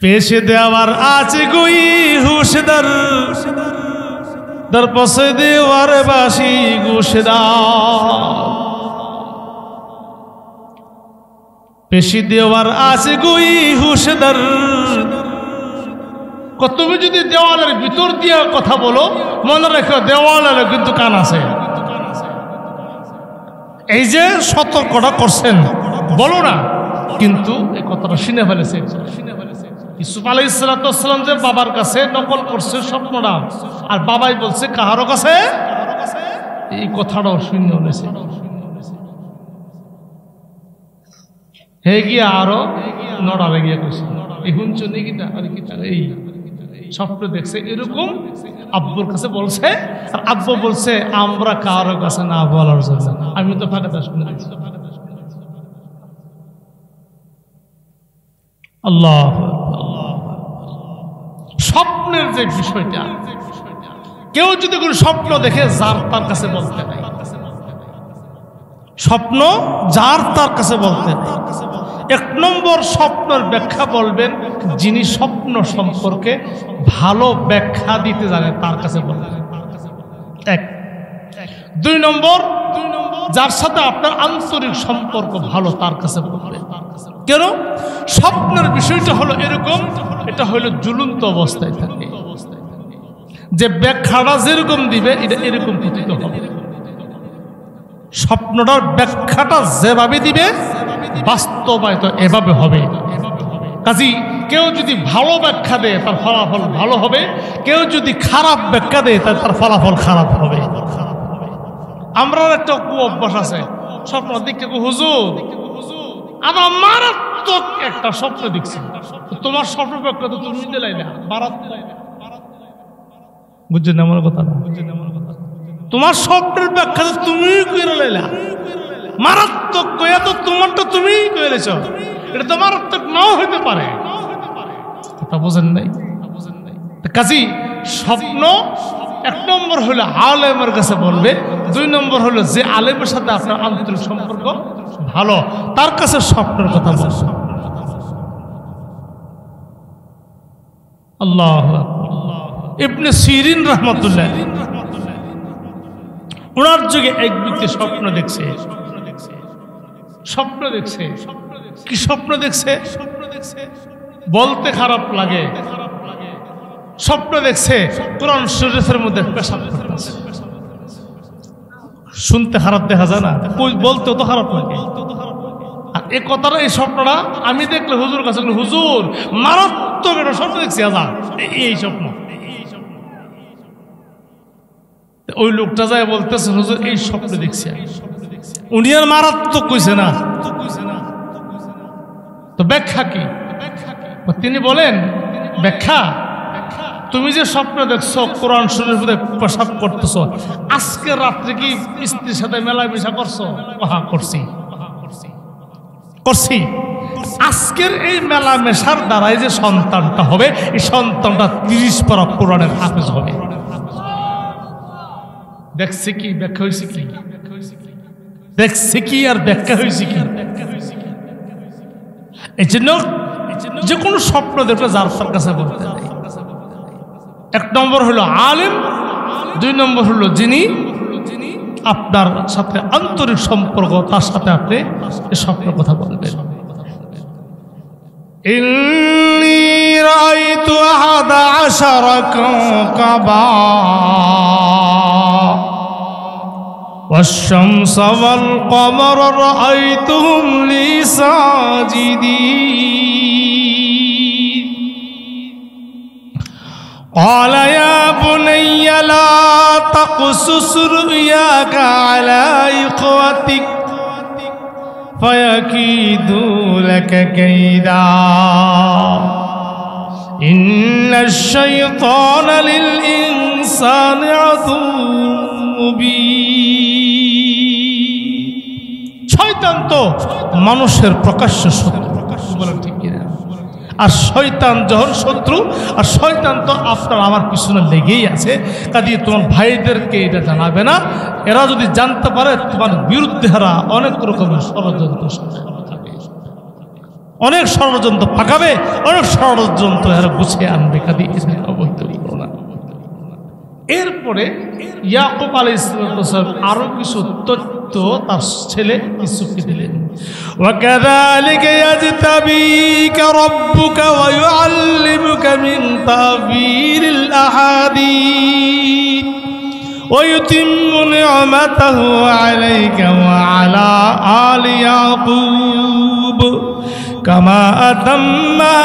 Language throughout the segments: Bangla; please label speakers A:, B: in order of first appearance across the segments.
A: পেশে দেওয়ার আছে গুই হুশদার দর পসে দেওয়ার বাসি ঘুষদার পেশি দেওয়ার আছে গুই হুশদার তুমি যদি দেওয়ালের ভিতর দিয়ে কথা বলো মনে রেখো দেওয়ালের কিন্তু কান আছে। এই যে সতর্কটা করছেন বলো না, কিন্তু এই কথাটা শুনে ফেলেছে। ইউসুফ আলাইহিস সালাম যে বাবার কাছে নকল করছে স্বপ্নটা, আর বাবাই বলছে কাহারও কাছে, এই কথাটাও শূন্য হয়েছে। হে গিয়া আরো নড়ারে গিয়া কইছে এই হুঞ্চ নেই কিটা আর কিটা এই স্বপ্ন দেখছে এরকম আব্বুর কাছে বলছে, আর আব্বু বলছে আমরা কারো কাছে না বলার জন্য। আমি তো ফাঁকাটা শুনে দিচ্ছি। আল্লাহ স্বপ্নের যে বিষয়টা, কেউ যদি কোনো স্বপ্ন দেখে যার তার কাছে বলতে নাই, স্বপ্ন যার তার কাছে বলতে নাই। এক নম্বর স্বপ্নের ব্যাখ্যা বলবেন যিনি স্বপ্ন সম্পর্কে ভালো ব্যাখ্যা দিতে জানে তার কাছে বলবেন এক। দুই নম্বর যার সাথে আপনার আন্তরিক সম্পর্ক ভালো তার কাছে বলবেন। কেন? স্বপ্নের বিষয়টা হলো এরকম, এটা হলো ঝুলন্ত অবস্থায় থাকে, যে ব্যাখ্যাটা যেরকম দিবে এটা এরকম পতিত হবে। স্বপ্নটার ব্যাখ্যাটা যেভাবে দিবে বাস্তবায়িত এভাবে হবে। কাজী কেউ যদি ভালো ব্যাখ্যা দেয় তার ফলাফল ভালো হবে, কেউ যদি খারাপ ব্যাখ্যা দেয় তার ফলাফল খারাপ হবে। আমরা একটা অভ্যাস আছে, স্বপ্ন দেখতে হুজুর আমার মারাত্মক একটা স্বপ্ন দেখছি, তোমার স্বপ্ন ব্যাখ্যা তো তুমি দিলাই না, বুঝছেন আমার কথা? তোমার স্বপ্নের ব্যাখ্যা তো তুমি করে লাইলা, মারাত্মক কইয়া তো তোমারটা তুমি কইলেছ, এটা তো মারাত্মক নাও হইতে পারে। কথা বোঝেন নাই? কাজী স্বপ্ন এক নম্বর হলো আলেমের কাছে বলবে, দুই নম্বর হলো যে আলেমের সাথে আপনার আন্তরিক সম্পর্ক ভালো তার কাছে স্বপ্নের কথা বলবে। আল্লাহু আকবার। ইবনে সিরিন রাহমাতুল্লাহ ওনার যুগে এক ব্যক্তি স্বপ্ন দেখছে, কি স্বপ্ন দেখছে বলতে খারাপ লাগে। স্বপ্ন দেখছে কোরআন শরীফের মধ্যে পেশাব করতেছে। শুনতে খারাপ দেখা যায় না, বলতেও তো খারাপ লাগে। আর এই কথাটা, এই স্বপ্নটা আমি দেখলে হুজুর কাছে, হুজুর মারাত্মক একটা স্বপ্ন দেখছি, আজা এই স্বপ্ন। ওই লোকটা যায় বলতেছে হুজুর এই স্বপ্ন দেখছি। উনি আর মারাত্মক কইছে না, তো ব্যাখ্যা কি? তিনি বলেন ব্যাখ্যা, তুমি যে স্বপ্ন দেখছো কোরআন শরীফে পেশাব করতেছো, আজকে রাত্রে কি স্ত্রীর সাথে মেলামেশা করছো? হ্যাঁ করছি। আজকের এই মেলামেশার দ্বারাই যে সন্তানটা হবে, এই সন্তানটা 30 পারা কোরআনের হাফেজ হবে। দেখছে কি ব্যাখ্যা হয়েছে কি? দেখছে কি আর ব্যাখ্যা হয়েছে কি? এই জন্য যে কোনো স্বপ্ন দেখলে যার তার কাছে বলতে নেই। এক নম্বর হলো আলেম, দুই নম্বর হলো যিনি আপনার সাথে আন্তরিক সম্পর্ক, তার সাথে আপনি এই স্বপ্নের কথা বলবেন। ইন্নী রাআইতু আহাদা আশারা কাওকাবা والشمس والقمر رأيتهم لي ساجدين قال يا بني لا تقصص رؤياك على إخوتك فيكيدوا لك كيدا إن الشيطان للإنسان عدو শয়তান তো মানুষের প্রকাশ্য শত্রু, বলেন ঠিক কিনা? আর শয়তান যখন শত্রু, আর শয়তান তো আপনার আমার পিছনে লেগেই আছে। কাজে তোমার ভাইদেরকে এটা জানাবে না, এরা যদি জানতে পারে তোমার বিরুদ্ধে হারা অনেক রকমের ষড়যন্ত্র, অনেক ষড়যন্ত্র পাকাবে, অনেক ষড়যন্ত্র এরা গুছিয়ে আনবে। কাদি বলতে পারবো না। এরপরে ইয়াকুব আলাইহিস সালাম আরো কিছু তথ্য তার ছেলে ইউসুফকে দিলেন। ওয়াকাযালিকা ইয়াজতাবিকা রাব্বুকা ওয়া ইউআল্লিমুকা মিন তা'বীরিল আহাদিস ওয়া ইউতিম্মু নি'মাতাহু আলাইকা ওয়া আলা আলি ইয়াকুব কামা আতাম্মা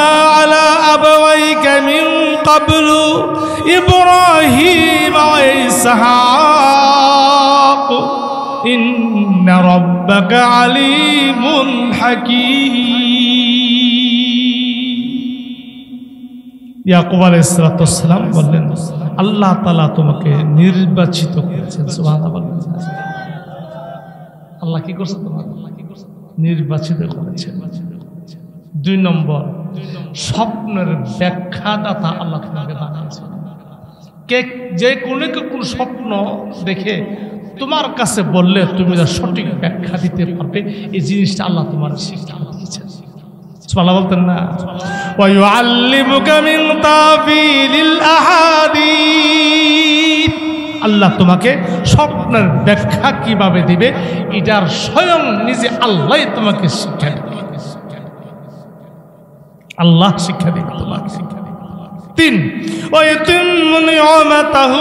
A: আলা আবাওয়াইকা মিন ক্বাবলু ইব্রাহিম ওয়া ইসহাক ইন্না রাব্বাকা আলিমুন হাকীম। ইয়াকুব আলাইহিস সালাম বললেন, আল্লাহ তাআলা তোমাকে নির্বাচিত করেছেন। সুবহানাল্লাহ। আল্লাহ কি করছে? তোমাকে নির্বাচিত করেছেন। 2 নম্বর, স্বপ্নের ব্যাখ্যাদাতা আল্লাহ তোমাকে বানিয়েছেন। যে কোনো স্বপ্ন দেখে তোমার কাছে বললে তুমি তার সঠিক ব্যাখ্যা দিতে পারবে, এই জিনিসটা আল্লাহ তোমার শিক্ষা দিয়েছেন। সুবহানাল্লাহ বলতেন না? ওয়া ইউআল্লিমুকা মিন তা'বীরিল আহাদিস, আল্লাহ তোমাকে স্বপ্নের ব্যাখ্যা কিভাবে দিবে এটার স্বয়ং নিজে আল্লাহ তোমাকে শিক্ষা দিবে। আল্লাহ শিক্ষা দিবে তোমাকে। 3, ওয়া ইউতিম্মু নি'মাতাহু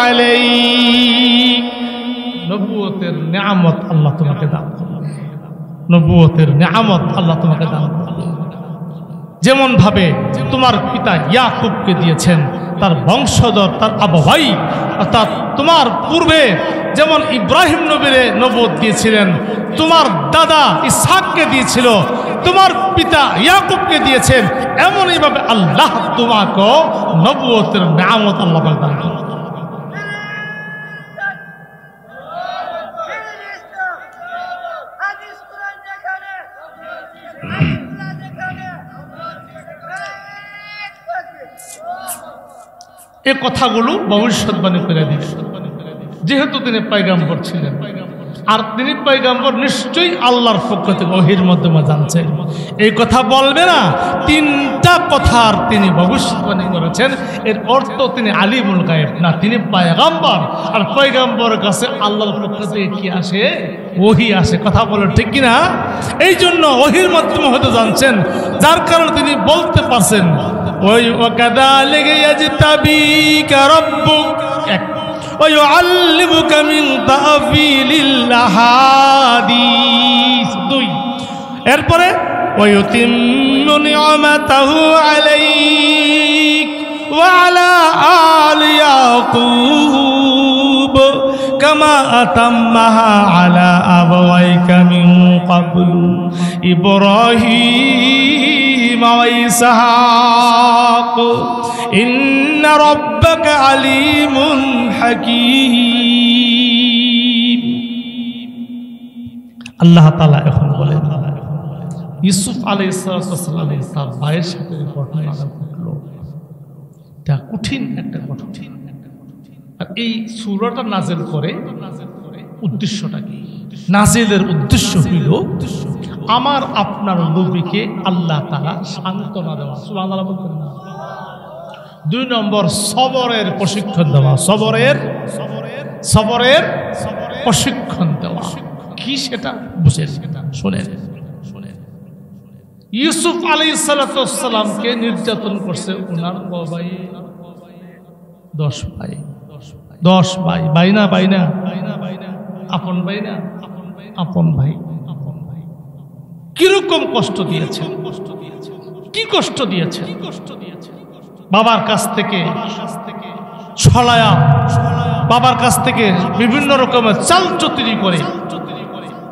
A: আলাইক, নবুয়তের নিয়ামত আল্লাহ তোমাকে দান করবে। নবুয়তের নিয়ামত আল্লাহ তোমাকে দান করবে। যেমন ভাবে তোমার পিতা ইয়াকুবকে দিয়েছেন, তার বংশধর, তার আবহাওয়াই, অর্থাৎ তোমার পূর্বে যেমন ইব্রাহিম নবীরে নবুয়ত দিয়েছিলেন, তোমার দাদা ইসহাককে দিয়েছিল, তোমার পিতা ইয়াকুবকে দিয়েছেন, এমনইভাবে আল্লাহ তোমাকে নবুয়তের নিয়ামত আল্লাহ দান করবে। এই কথাগুলো ভবিষ্যৎবাণী করে দিলেন, যেহেতু তিনি পয়গম্বর ছিলেন, আর তিনি পয়গম্বর নিশ্চয়ই আল্লাহর পক্ষ থেকে ওহীর মাধ্যমে জানছেন। এই কথা বলবে না, 3টা কথার তিনি ভবিষ্যৎবাণী করেছেন। এর অর্থ তিনি আলিমুল গায়েব না, তিনি পয়গম্বর, আর পয়গম্বরের কাছে আল্লাহর পক্ষ থেকে কি আসে? ওহী আসে। কথা বলেন ঠিক কিনা? এই জন্য ওহীর মাধ্যমে হয়তো জানছেন, যার কারণে তিনি বলতে পারছেন ওয়াকাযালিকা ইয়াজতাবিকা রাব্বুক ওয়া ইউআল্লিমুকা মিন তা'বীরিল আহাদিস। 2, এরপরে ওয়া ইউতিম্মু নি'মাতাহু আলাইক ওয়া আলা আলি ইয়াকুব কামা আতাম্মাহা আলা আবাওয়াইকা মিন ক্বাবলু ইব্রাহিম ওয়া ইসহাক ইন্না রাব্বাকা আলিমুন হাকীম। আল্লাহ তাআলা এখন বলেন, ইউসুফ আলাইহিস সালাম তার ভাইয়ের সাথে ঘটনা ঘটলো, এটা কঠিন একটা ঘটনা। আর এই সূরাটা নাযিল করে উদ্দেশ্যটা কি? নাযিলের উদ্দেশ্য হইল আমার আপনার নবীকে আল্লাহ তাআলা সান্ত্বনা দেওয়া। সুবহানাল্লাহ বলতেন না? 2 নম্বর, সবরের প্রশিক্ষণ দেওয়া। সবরের প্রশিক্ষণ দেওয়া কি সেটা বুঝেন, শোনেন। ইউসুফ আলাইহিস সালামকে নির্যাতন করছে ওনার ভাই, 10 ভাই। 10 ভাই, ভাই না আপন ভাই না, আপন ভাই। কিরকম কষ্ট দিয়েছে, কি কষ্ট দিয়েছে? বাবার কাছ থেকে ছলায়া, বাবার কাছ থেকে বিভিন্ন রকমের চাল চতুরি করে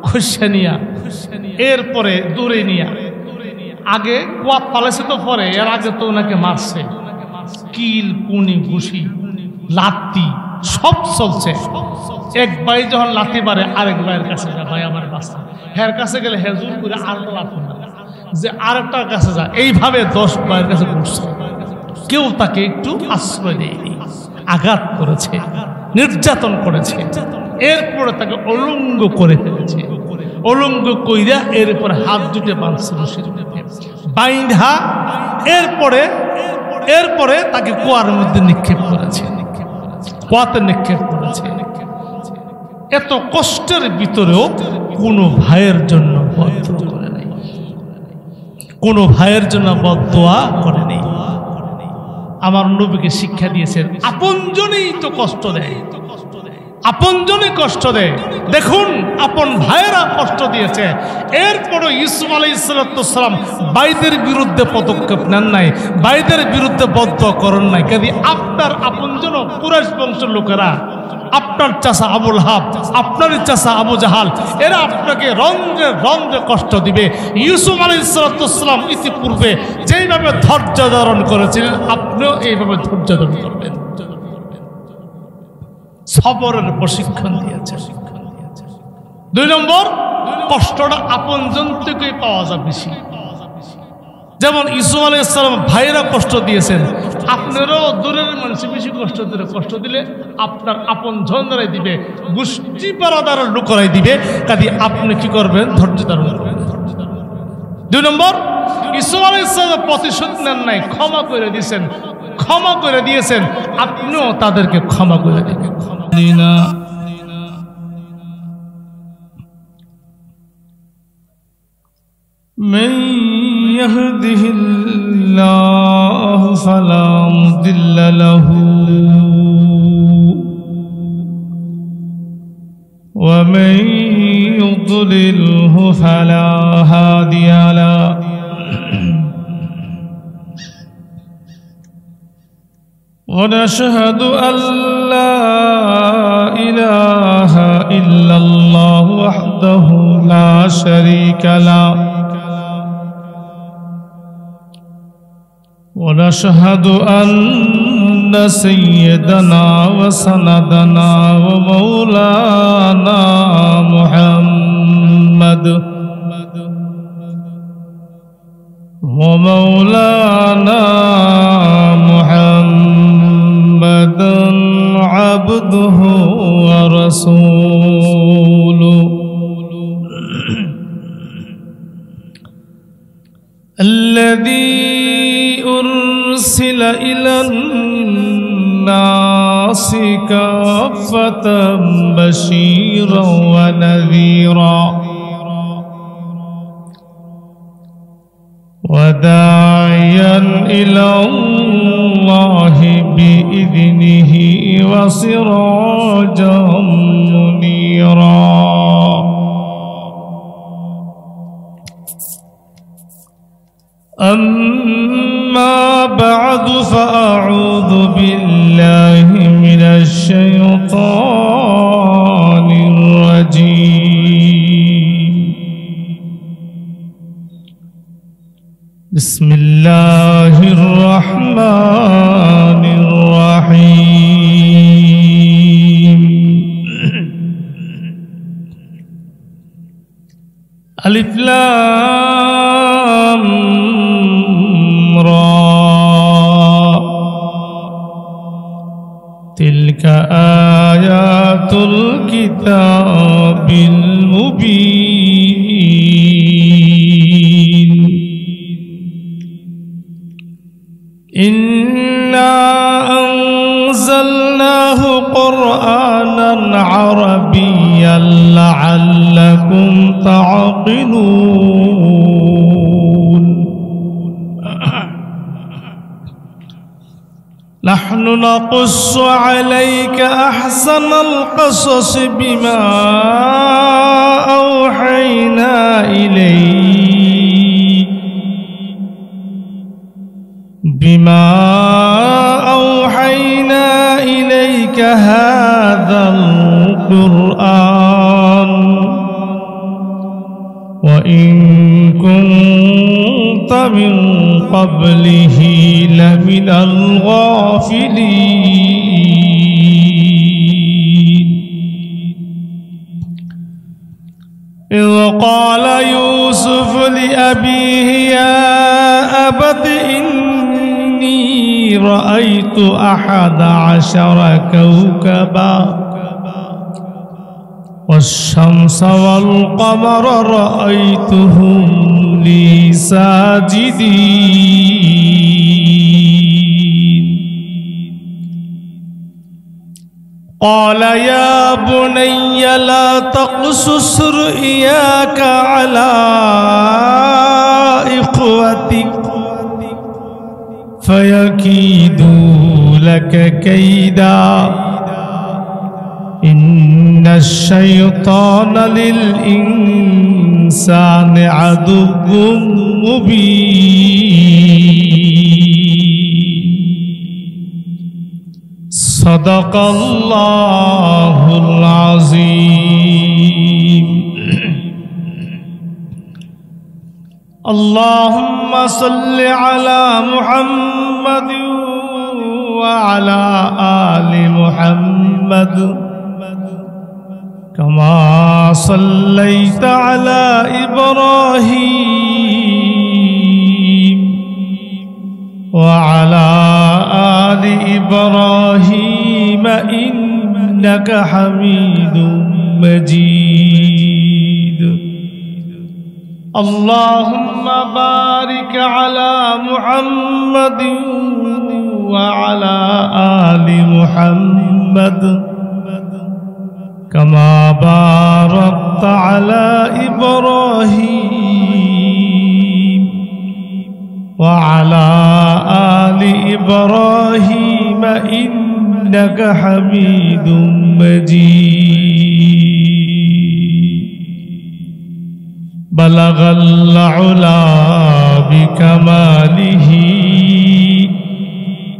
A: খুশে নিয়া, এরপরে দূরে নিয়া, আগে কুয়াত পালাইছে তো পরে, এর আগে তো ওনাকে মারছে, কিল কুনি ঘুষি লাত্তি সব চলছে। এক ভাই যখন লাথি মারে আরেক ভাইয়ের কাছে যা, ভাই আমার বাচ্চা, হের কাছে গেলে হেজুর করে আর লাথি মারে, যে আরেকটার কাছে যা, এইভাবে 10 ভাইয়ের কাছে ঘুরছে। কেউ তাকে একটু আশ্রয় দেয়নি, আঘাত করেছে, নির্যাতন করেছে, এরপরে তাকে অলঙ্গ করে ফেলেছে। অলঙ্গ কইরা এরপরে হাত দুটো বাঁধছে রশির মধ্যে বাইন্ধা এরপরে তাকে কুয়ার মধ্যে নিক্ষেপ করেছে, কুয়াতে নিক্ষেপ করেছে। এত কষ্টের ভিতরেও কোনো ভাইয়ের জন্য বদদোয়া করে নাই, কোনো ভাইয়ের জন্য বদদোয়া করে নাই। আমার নবীকে শিক্ষা দিয়েছেন আপনজনই তো কষ্ট দেয়, আপনজনই কষ্ট দেয়। দেখুন আপন ভাইয়েরা কষ্ট দিয়েছে, এরপরও ইউসুফ আলাইহিস সালাম ভাইদের বিরুদ্ধে পদক্ষেপ নেন নাই, ভাইদের বিরুদ্ধে বদদোয়া করেন নাই। কাজে আপনার আপনজন কুরাইশ বংশের লোকেরা, আপনার চাচা আবুল হাব, আপনার চাচা আবু জাহাল, এরা আপনাকে রন্ধ্রে রন্ধ্রে কষ্ট দিবে। ইউসুফ আলাইহিস সালাম ইতিপূর্বে যেইভাবে ধৈর্য ধারণ করেছিলেন, আপনিও এইভাবে ধৈর্য ধারণ করবেন। সবরের প্রশিক্ষণ দিয়েছে। 2 নম্বর, কষ্টটা আপনজন থেকেই পাওয়া যায় বেশি। যেমন ইউসুফ আলাইহিস সালাম ভাইরা কষ্ট দিয়েছেন, আপনারও দূরের মানুষ বেশি কষ্ট দিলে আপনার আপনজনরাই দিবে, গোষ্ঠী পাড়াদারের লোকেরাই দিবে। কাজে আপনি কি করবেন? ধৈর্য ধারণ করবেন। 2 নম্বর, ইউসুফ আলাইহিস সালাম প্রতিশোধ নেন নাই, ক্ষমা করে দিয়েছেন, ক্ষমা করে দিয়েছেন, আপনিও তাদেরকে ক্ষমা করে দিবেন। من يهده الله فلا مضل له ومن يضلله فلا هادي له ونشهد أن لا إله إلا الله وحده لا شريك له ونشهد أن سيدنا وسندنا ومولانا محمد عبده ورسوله الذي أرسل إلى الناس كافة بشيرا ونذيرا وداعيا إلى الله بإذنه وسراجا منيرا أما بعد فأعوذ بالله من الشيطان الرجيم بسم الله الرحمن الرحيم ألف لام را تلك آيات الكتاب المبين إنا أنزلناه قرآنا عربيا لعلكم تعقلون نحن نقص عليك أحسن القصص بما أوحينا إليك هذا القرآن وإن كنت من قبله لمن الغافلين إذ قال يوسف لأبيه يا أبت إني رأيت 11 كوكبا والشمس والقمر رأيتهم لي ساجدين قال يا بني لا تقصص رؤياك على إخوتك فيكيدوا لك كيدا إن الشيطان للإنسان عدو مبين صدق الله العظيم اللهم صل على محمد وعلى آل محمد كما صليت على إبراهيم وعلى آل إبراهيم إنك حميد مجيد اللهم بارك على محمد وعلى آل محمد كما باركت على إبراهيم وعلى آل إبراهيم إنك حميد مجيد بلغ العلا بكماله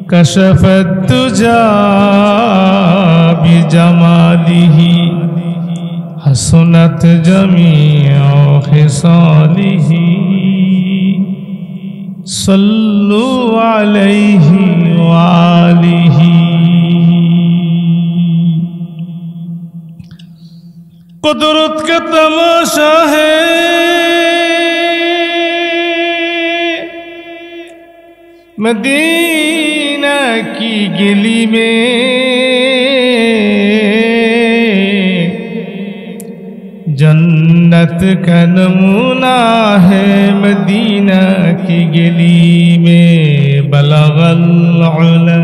A: كشف الدجى بجماله حسنت جميع خصاله صلوا عليه وآله قدرت کا تماشا ہے مدینہ کی گلی میں जन्नत का नमूना है मदीना की गली में बलगल उला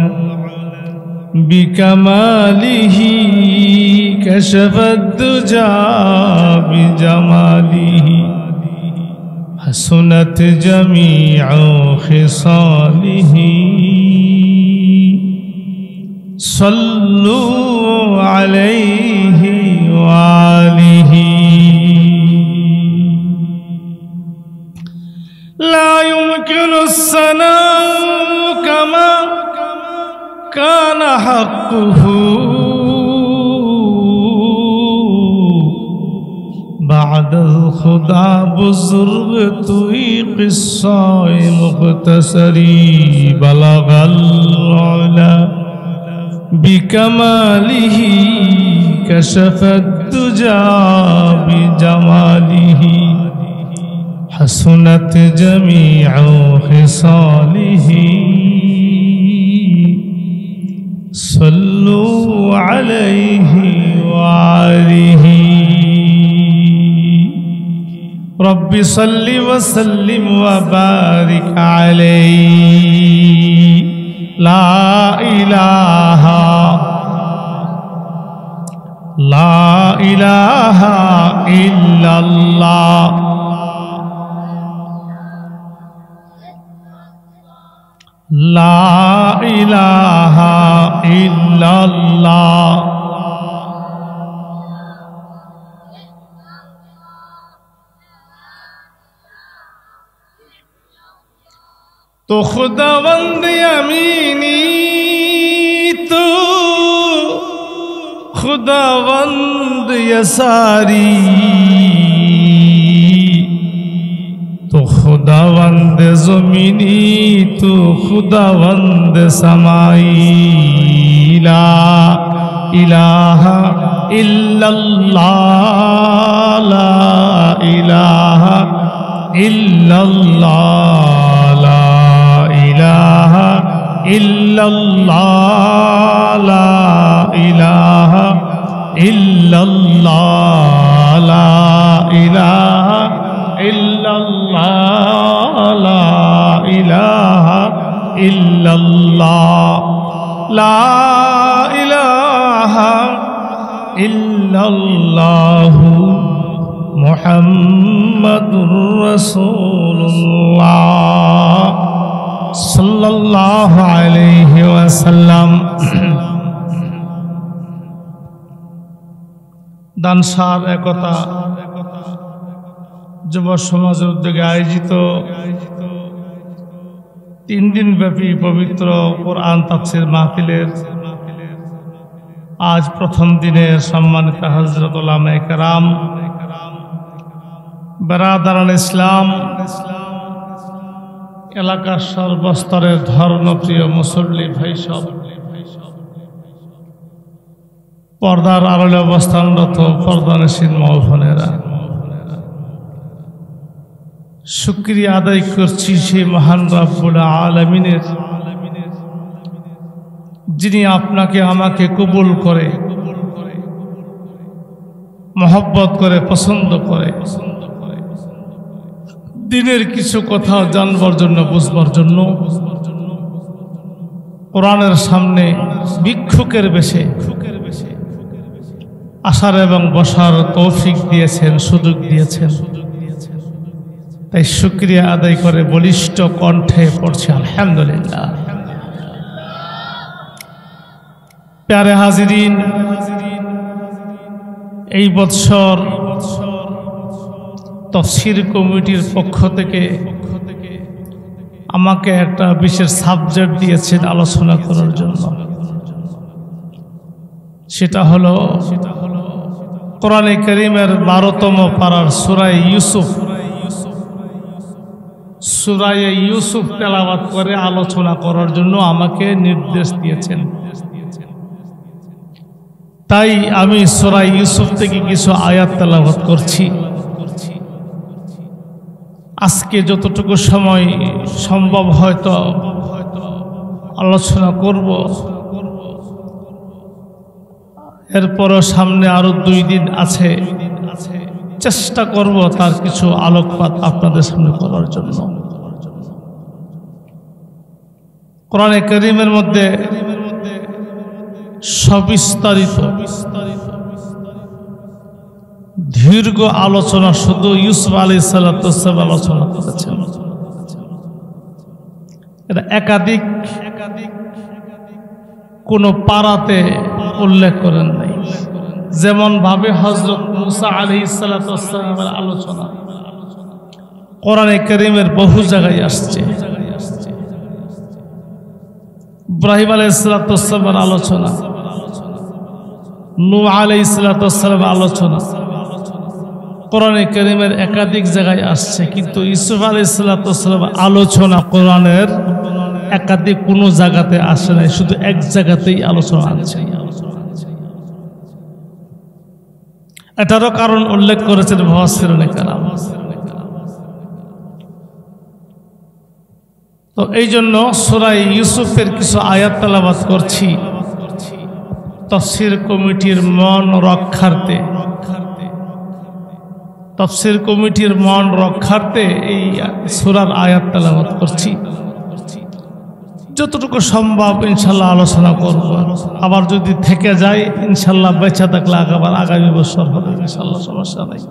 A: बिकमालिही कशफत दुजा बिजमालिही हसनत जमीउ खिसालिही सल्लु अलैहि वालिही لا يمكن الثناء كما كان حقه بعد الخدا بزرگ توی قصہ مختصری بلغ العلا بكماله كشف الدجى بجماله حسنت جميع خصاله صلوا عليه وآله رب صل وسلم وبارك عليه لا إله إلا الله لا إله إلا الله तो खुदावंद यमीनी तो खुदावंद यसारी तो खुदावंद ज़मीनी तो खुदावंद समाई ला इलाहा इल्लल्लाह ला इलाहा इल्लल्लाह ला इलाहा इल्लल्लाह ला इलाहा इल्लल्लाह ইল্লাল্লাহ লা ইলাহা ইল্লাল্লাহ লা ইলাহা ইল্লাল্লাহ লা ইলাহা ইল্লাল্লাহু মুহাম্মাদুর রাসূলুল্লাহ সাল্লাল্লাহু আলাইহি ওয়াসাল্লাম। দানসার একতা যুব সমাজের উদ্যোগে আয়োজিত 3 দিন ব্যাপী পবিত্র কোরআন তাফসীর মাহফিলের আজ প্রথম দিনে সম্মানিত হযরত উলামায়ে কেরাম, বেরাদারান ইসলাম, এলাকার সর্বস্তরের ধর্মপ্রিয় মুসল্লি ভাই সব, পর্দার আড়ালে অবস্থানরত পর্দানশীল মা ও বোনেরা, শুকরিয়া আদায় করছি সেই মহান রব্বুল আলামিনের, যিনি আপনাকে আমাকে কবুল করে, মহব্বত করে, পছন্দ করে, দিনের কিছু কথা জানবার জন্য, বুঝবার জন্য কোরআনের সামনে ভিক্ষুকের বেশে আসার এবং বসার তৌফিক দিয়েছেন, সুযোগ দিয়েছেন। তাই শুকরিয়া আদায় করে বলিষ্ঠ কণ্ঠে পড়ছি আলহামদুলিল্লাহ। প্যারে হাজিরিন, এই বৎসর তাফসীর কমিটির পক্ষ থেকে আমাকে একটা বিশেষ সাবজেক্ট দিয়েছেন আলোচনা করার জন্য। সেটা হলো কোরআনে কারীমের 12তম পারার সূরা ইউসুফ। সূরা ইউসুফ তেলাওয়াত করে আলোচনা করার জন্য আমাকে নির্দেশ দিয়েছেন। তাই আমি সূরা ইউসুফ থেকে কিছু আয়াত তেলাওয়াত করছি। আজকে যতটুকু সময় সম্ভব হয়তো আলোচনা করব, এরপরও সামনে আরো 2 দিন আছে, চেষ্টা করব তার কিছু আলোকপাত আপনাদের সামনে করার জন্য। কোরআনে কারীমের মধ্যে সবিস্তারিত দীর্ঘ আলোচনা শুধু ইউসুফ আলাইহিস সালাম আলোচনা করেছেন। এটা একাধিক কোন পারাতে উল্লেখ করেন নাই। যেমন ভাবে হযরত মুসা আলাইহিস সালামের আলোচনা কোরআনে কারীমের বহু জায়গায় আসছে। ইব্রাহিম আলাইহিস সালামের আলোচনা, নূহ আলাইহিস সালামের আলোচনা কোরআনে কারীমের একাধিক জায়গায় আসছে, কিন্তু ইউসুফ আলাইহিস সালামের আলোচনা কোরআনের একাধিক কোনো জায়গাতে আসে নাই, শুধু এক জায়গাতেই আলোচনা আছে। এটারও কারণ উল্লেখ করেছেন মুফাসসিরুনে কেরাম। তো এই জন্য সূরা ইউসুফের কিছু আয়াত তেলাওয়াত করছি তাফসীর কমিটির মন রক্ষার্থে। তাফসীর কমিটির মন রক্ষার্থে এই সূরার আয়াত তেলাওয়াত করছি। যতটুকু সম্ভব ইনশাল্লাহ আলোচনা করব। আবার যদি থেকে যায় ইনশাল্লাহ বেঁচে থাকলে আবার আগামী বছর হবে ইনশাল্লাহ, সমস্যা নাই।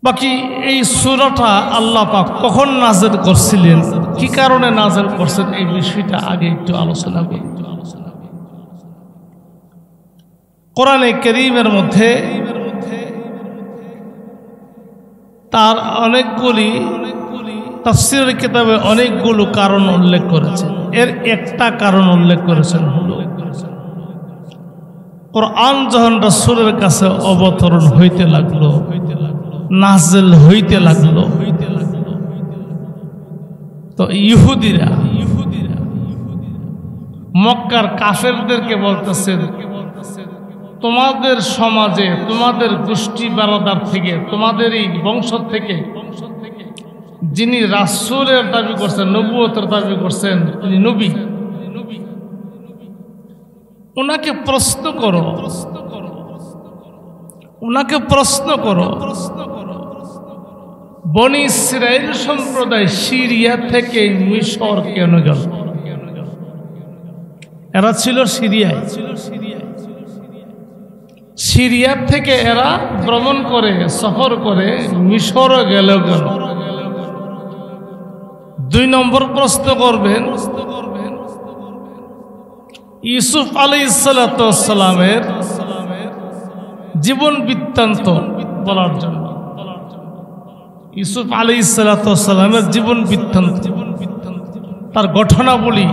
A: বাকি এই সূরাটা আল্লাহ পাক কখন নাযিল করছিলেন, কি কারণে নাযিল করছেন, এই বিষয়টা আগে একটু আলোচনা করি। কোরআনে কারীমের মধ্যে তার অনেকগুলি তাফসীরের কিতাবে অনেকগুলো কারণ উল্লেখ করেছেন। এর একটা কারণ উল্লেখ করেছেন হলো কোরআন যখন রাসূলের কাছে অবতরণ হইতে লাগলো, নাযিল হইতে লাগলো, তো ইহুদিরা মক্কার কাফেরদেরকে বলতেছেন, তোমাদের সমাজে, তোমাদের গোষ্ঠী বারাদার থেকে, তোমাদের এই বংশ থেকে যিনি রাসূলের দাবি করছেন, নবুয়তের দাবি করছেন, তিনি নবী, ওনাকে প্রশ্ন করো, ওনাকে প্রশ্ন করো, বনি ইসরাইল সম্প্রদায় সিরিয়া থেকে মিশর কেন গেল? এরা ছিল সিরিয়ায়, সিরিয়া থেকে এরা ভ্রমণ করে সফর করে মিশর গেল। 2 নম্বর প্রশ্ন করবেন ইউসুফ আলাইহিস সালামের জীবন বৃত্তান্ত বলার জন্য। ইউসুফ আলাইহিস সালামের জীবন বৃত্তান্ত, তার ঘটনাবলী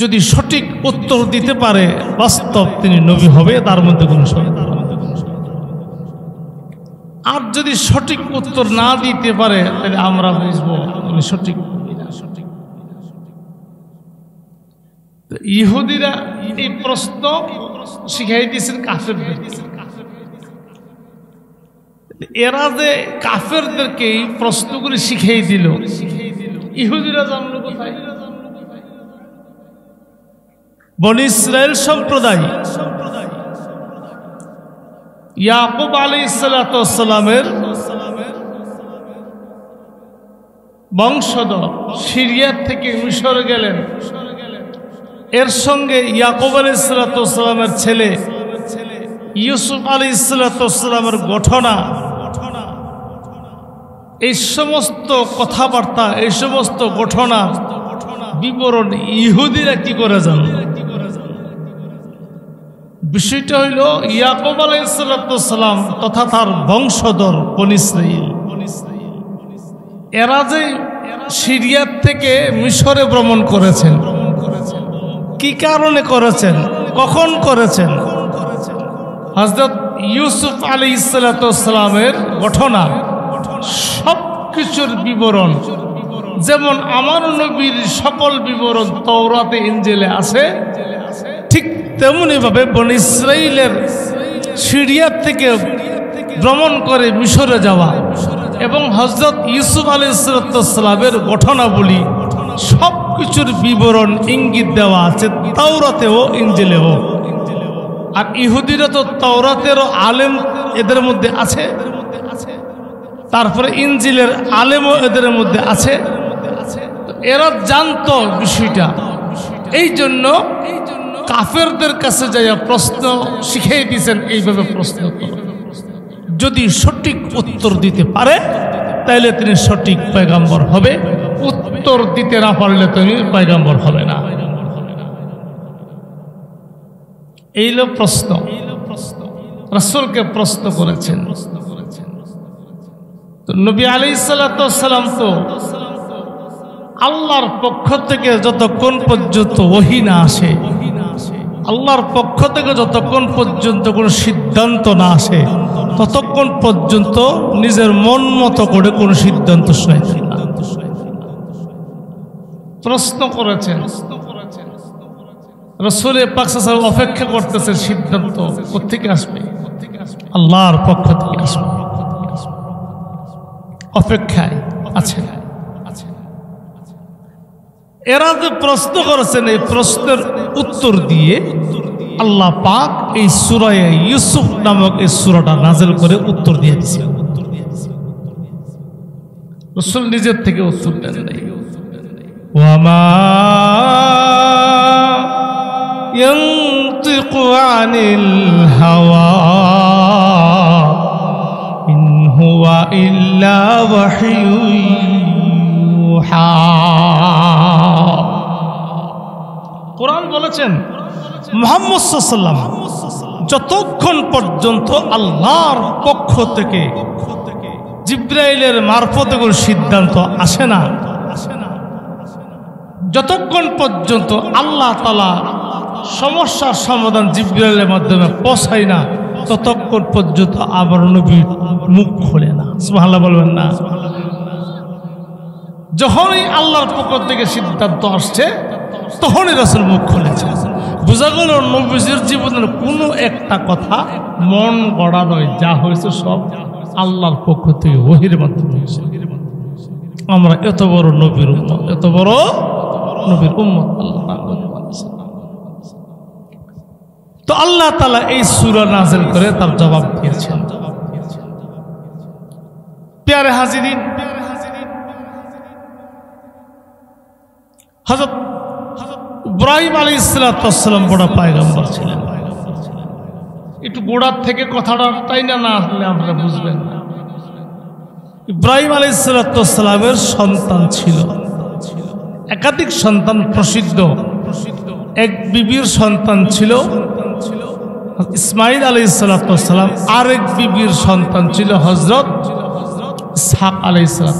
A: যদি সঠিক উত্তর দিতে পারে বাস্তব তিনি নবী হবে, তার মধ্যে কোনো সন্দেহ নেই। আর যদি সঠিক উত্তর না দিতে পারে তাহলে আমরা বুঝবো উনি সঠিক। ইহুদিরা এই প্রশ্ন শিখাই দিয়েছেন কাফেরদের। এরা যে কাফেরদেরকে এই প্রশ্নগুলি শিখাই দিল, ইহুদিরা জানলো কোথায়? বনি ইসরাইল সম্প্রদায় ইয়াকুব আলাইহিস সালামের বংশধর সিরিয়া থেকে মিশর গেলেন। এর সঙ্গে ইয়াকুব আলাইহিস সালামের ছেলে ইউসুফ আলাইহিস সালামের ঘটনা, এই সমস্ত কথাবার্তা, এই সমস্ত ঘটনা বিবরণ ইহুদিরা কি করে জানল? বিষয়টা হইল ইয়াকুব আলাইহিস সালাম তথা তার বংশধর বনি ইসরাইল, এরা যে সিরিয়া থেকে মিশরে ভ্রমণ করেছেন, কি কারণে করেছেন, কখন করেছেন? হযরত ইউসুফ আলাইহিস সালামের ঘটনা সবকিছুর বিবরণ, যেমন আমার নবীর সকল বিবরণ তাওরাতে ইনজিলে আছে, ঠিক তেমনি ভাবে বনি ইসরাইলের সিরিয়া থেকে ভ্রমণ করে মিশরে যাওয়া এবং হযরত ইউসুফ আলাইহিস সালামের ঘটনাবলী সবকিছুর বিবরণ ইঙ্গিত দেওয়া আছে তাওরাতেও ইনজিলেও। আর ইহুদিরা তো তাওরাতেরও আলেম এদের মধ্যে আছে, তারপরে ইনজিলের আলেমও এদের মধ্যে আছে। এরা জানতো বিষয়টা, এই জন্য কাফেরদের কাছে যাইয়া প্রশ্ন শিখিয়ে দিয়েছেন, এইভাবে প্রশ্ন করো, যদি সঠিক উত্তর দিতে পারে তাহলে তিনি সঠিক পয়গম্বর হবে, উত্তর দিতে না পারলে তিনি পয়গম্বর হবে না। এই লোক প্রশ্ন রাসূলকে প্রশ্ন করেছেন। তো নবী আলাইহিস সালাম তো আল্লাহর পক্ষ থেকে যতক্ষণ পর্যন্ত ওহী না আসে, আল্লাহর পক্ষ থেকে যতক্ষণ পর্যন্ত কোনো সিদ্ধান্ত না আসে ততক্ষণ পর্যন্ত নিজের মন মতো করে কোনো সিদ্ধান্ত শোনাইতেন না। প্রশ্ন করেছেন, রাসূল পাক সাল্লাল্লাহু আলাইহি ওয়াসাল্লাম অপেক্ষা করতেছেন সিদ্ধান্ত কোত্থেকে আসবে, আল্লাহর পক্ষ থেকে আসবে, অপেক্ষায় আছে। এরা যে প্রশ্ন করেছেন, এই প্রশ্নের উত্তর দিয়ে আল্লাহ পাক এই সূরা ইউসুফ নামক এই সূরাটা নাযিল করে উত্তর দিয়ে দিয়েছেন। রাসূল নিজের থেকে উত্তর দেন নাই। ওয়ামা ইয়ানতিকু আনিল হাওয়া ইন হুয়া ইল্লা ওয়াহয়ুন ইউহা। কোরআন বলেছেন মুহাম্মদ সাল্লাল্লাহু আলাইহি ওয়াসাল্লাম যতক্ষণ পর্যন্ত আল্লাহর পক্ষ থেকে জিবরাইলের মারফতে কোনো সিদ্ধান্ত আসে না, যতক্ষণ পর্যন্ত আল্লাহ তাআলা সমস্যার সমাধান জিবরাইলের মাধ্যমে পৌঁছায় না, ততক্ষণ পর্যন্ত আমার নবীর মুখ খোলে না। সুবহানাল্লাহ বলবেন না? যখনই আল্লাহর পক্ষ থেকে সিদ্ধান্ত আসছে তখনই রাসূল মুখ খুলেছে। বোঝা গেল নবীজির জীবনের কোনো একটা কথা মন গড়া নয়, যা হয়েছে সব আল্লাহর পক্ষ থেকে ওহীর মাধ্যমে হয়েছে। আমরা এত বড় নবীর উম্মত, এত বড় নবীর উম্মত। আল্লাহ তো আল্লাহ তাআলা এই সূরা নাযিল করে তার জবাব দিয়েছেন। প্যারে হাজিরিন, হযরত ইব্রাহিম আলাইহিস সালাম বড় পয়গম্বর ছিলেন। একটু গোড়ার থেকে কথাটা তাই না আসলে আমরা বুঝবেন না। ইব্রাহিম আলাইহিস সালামের সন্তান ছিল, একাধিক সন্তান, প্রসিদ্ধ এক বিবির সন্তান ছিল ইসমাইল আলাইহিস সালাম, আরেক বিবির সন্তান ছিল হযরত ইসহাক আলাইহিস সালাম।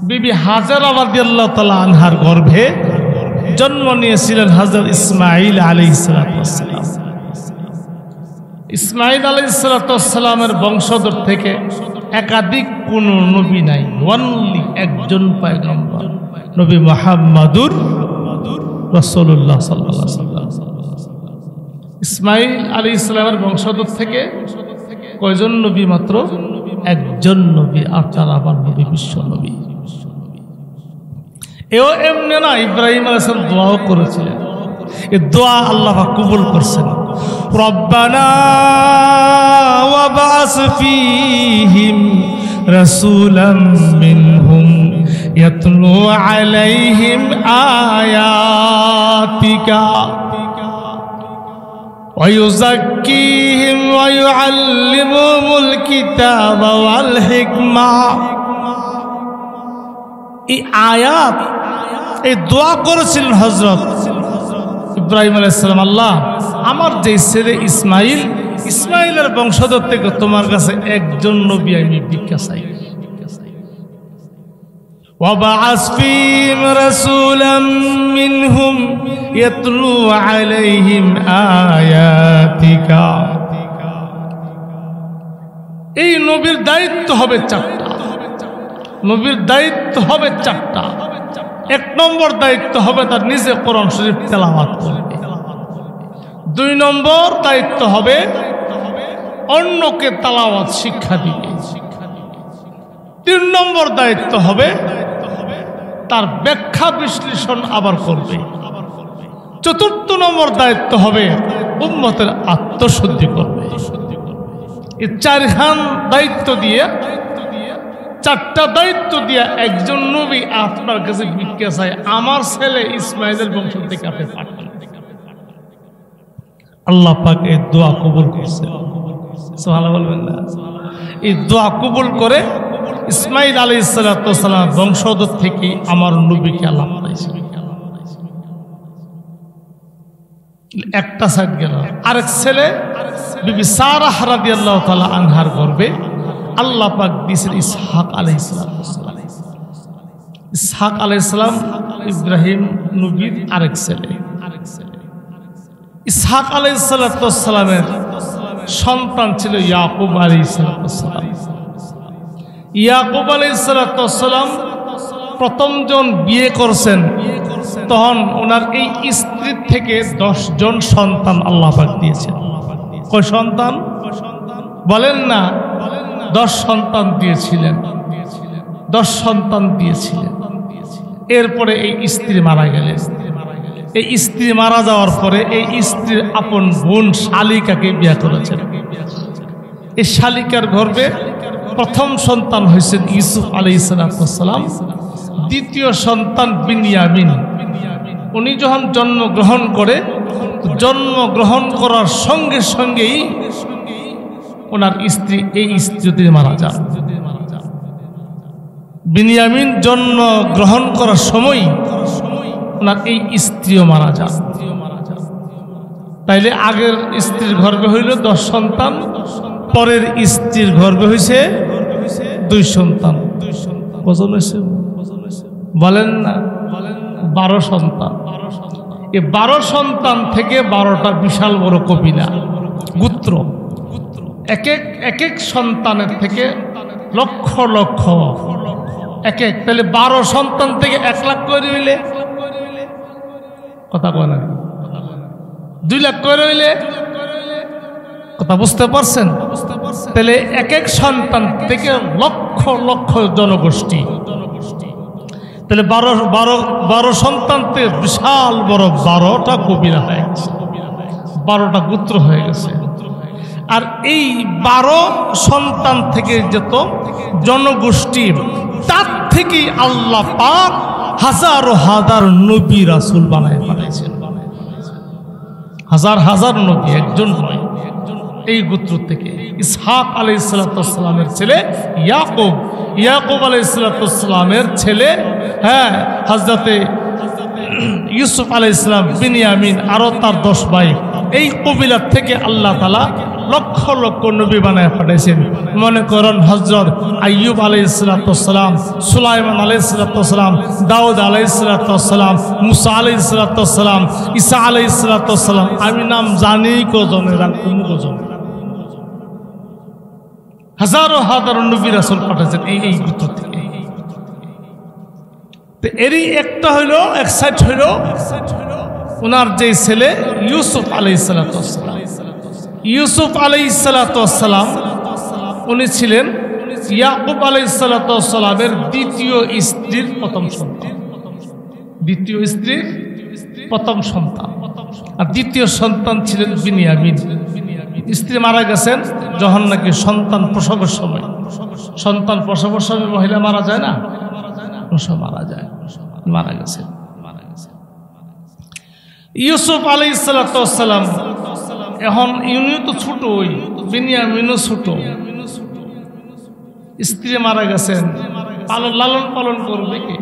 A: বিবি হাজারা রাদিয়াল্লাহু তাআলা আনহার গর্ভে জন্ম নিয়েছিলেন হযরত ইসমাইল আলাইহিস সালাম। ইসমাইল আলাইহিস সালামের বংশধর থেকে একাধিক কোন নবী নাই, ওয়ানলি একজন পয়গম্বর, নবী মুহাম্মদুর রাসূলুল্লাহ সাল্লাল্লাহু আলাইহি ওয়াসাল্লাম। ইসমাইল আলাইহিস সালামের বংশধর থেকে কয়জন নবী? মাত্র একজন নবী, আর তার আবার নবী বিশ্ব নবী। এও এমনি না, ইব্রাহিম আলাইহিস সালাম দোয়াও করেছিলেন, এই দোয়া আল্লাহ পাক কবুল করছেন। রব্বানা ওয়াবআস ফীহিম রাসূলাম মিনহুম ইয়াতলু আলাইহিম আয়াতিকা ওয়া ইউযাক্কিহিম ওয়া ইউআল্লিমুহুমুল কিতাবা ওয়াল হিকমা। এই আয়াত, এই দোয়া করেছিলেন হযরত ইব্রাহিম আলাইহিস সালাম, আল্লাহ আমার যে ছেলে ইসমাইলের বংশধর থেকে তোমার কাছে একজন নবী আমি ভিক্ষা চাই। ওয়াবআস ফীহিম রাসূলাম মিনহুম ইয়াতলু আলাইহিম আয়াতিকা। এই নবীর দায়িত্ব হবে চারটা, নবীর দায়িত্ব হবে চারটা। এক নম্বর দায়িত্ব হবে তার নিজে কোরআন শরীফ তেলাওয়াত করবে। দুই নম্বর দায়িত্ব হবে অন্যকে তেলাওয়াত শিক্ষা দিবে। তিন নম্বর দায়িত্ব হবে তার ব্যাখ্যা বিশ্লেষণ আবার করবে। চতুর্থ নম্বর দায়িত্ব হবে উম্মতের আত্মশুদ্ধি করবে। এই চারখান দায়িত্ব দিয়ে, চারটা দায়িত্ব দিয়ে একজন নবী আপনার কাছে ভিক্ষা চায়, আমার ছেলে ইসমাইলের বংশ থেকে আপনি পাঠান। আল্লাহ পাক এই দোয়া কবুল করছে, সুবহানাল্লাহ বলবেন না? এই দোয়া কবুল করে ইসমাইল আলাইহিস সালাম বংশধর থেকে আমার নবীকে আল্লাহ পাঠাইছে। একটা সাইড গেল, আরেক ছেলে বিবি সারাহ রাদিয়াল্লাহু তাআলা আনহার গর্ভে আল্লাহ পাক দিয়েছেন ইসহাক আলাইহিস সালাম। ইসহাক আলাইহিস সালাম ইব্রাহিম নবীর আরেক ছেলে। ইসহাক আলাইহিস সালামের সন্তান ছিল ইয়াকুব আলাইহিস সালাম। ইয়াকুব আলাইহিস সালাম প্রথম জন বিয়ে করছেন, তখন ওনার এই স্ত্রীর থেকে 10 জন সন্তান আল্লাহ পাক দিয়েছেন। কয় সন্তান বলেন না? 10 সন্তান দিয়েছিলেন, 10 সন্তান দিয়েছিলেন। এরপরে এই স্ত্রী মারা গেলেন। এই স্ত্রী মারা যাওয়ার পরে এই স্ত্রীর আপন বোন শালিকাকে বিয়ে করেছেন। এই শালিকার গর্ভে প্রথম সন্তান হয়েছেন ইউসুফ আলাইহিস সালাম, দ্বিতীয় সন্তান বিনিয়ামিন। উনি যখন জন্মগ্রহণ করে, জন্মগ্রহণ করার সঙ্গে সঙ্গেই ওনার স্ত্রী, এই স্ত্রী মারা যান। বিনিয়ামিন জন্মগ্রহণ করার সময় ওনার এই স্ত্রীও মারা যান। তাইলে আগের স্ত্রীর গর্ভে হইল 10 সন্তান, পরের স্ত্রীর গর্ভে হয়েছে 2 সন্তান। কজন হয়েছে বলেন না? 12 সন্তান। এই 12 সন্তান থেকে 12টা বিশাল বড় কবিলা গোত্র। এক এক সন্তানের থেকে লক্ষ লক্ষ তাহলে 12 সন্তান থেকে 1 লাখ করে হইলে কথা কয় না, 2 লাখ করে হইলে কথা বুঝতে পারছেন? তাহলে এক এক সন্তান থেকে লক্ষ লক্ষ জনগোষ্ঠী। তাহলে 12 সন্তান থেকে বিশাল বড় 12টা কবিরা হয়ে গেছে। 12টা গোত্র হয়ে গেছে। আর এই 12 সন্তান থেকে যেত জনগোষ্ঠী, তার থেকেই আল্লাহ পাক হাজার হাজার নবী রাসূল বানায় পাঠাইছেন। হাজার হাজার নবী, একজন নয়। এই গোত্র থেকে ইসহাক আলাইহিস সালামের ছেলে ইয়াকুব, ইয়াকুব আলাইহিস সালামের ছেলে হযরতে ইউসুফ আলাইহিস সালাম, বিনিয়ামিন, আরো তার 10 ভাই। এই কবিলার থেকে আল্লাহ তাআলা লক্ষ লক্ষ নবী বানায় পাঠাইছেন। মনে করেন হযরত আইয়ুব আলাইহিস সালাম, সুলাইমান আলাইহিস সালাম, দাউদ আলাইহিস সালাম, মুসা আলাইহিস সালাম, ঈসা আলাইহিস সালাম। আমি নাম জানি কজনের, আর কোনো কজন হাজারো হাজারো নবী রাসূল পাঠাইছেন এই গোত্র থেকে। এরই একটা হইল, এক সাইড হইল ওনার যে ছেলে ইউসুফ আলাইহিস সালাম। ইউসুফ আলাইহিস সালাম উনি ছিলেন ইয়াকুব আলাইহিস সালামের দ্বিতীয় স্ত্রীর প্রথম সন্তান। দ্বিতীয় স্ত্রীর প্রথম সন্তান। আর দ্বিতীয় সন্তান ছিলেন বিনিয়ামিন। স্ত্রী মারা গেছেন যখন নাকি সন্তান প্রসবের সময়। সন্তান প্রসবের সময় মহিলা মারা যায় না, মারা যায়, মারা গেছেন। ইউসুফ আলাইহিস সালাম এখন ইউনিও তো ছোট, ওই বিনিয়ামিনও ছোট, স্ত্রী মারা গেছেন, লালন পালন করবে কে?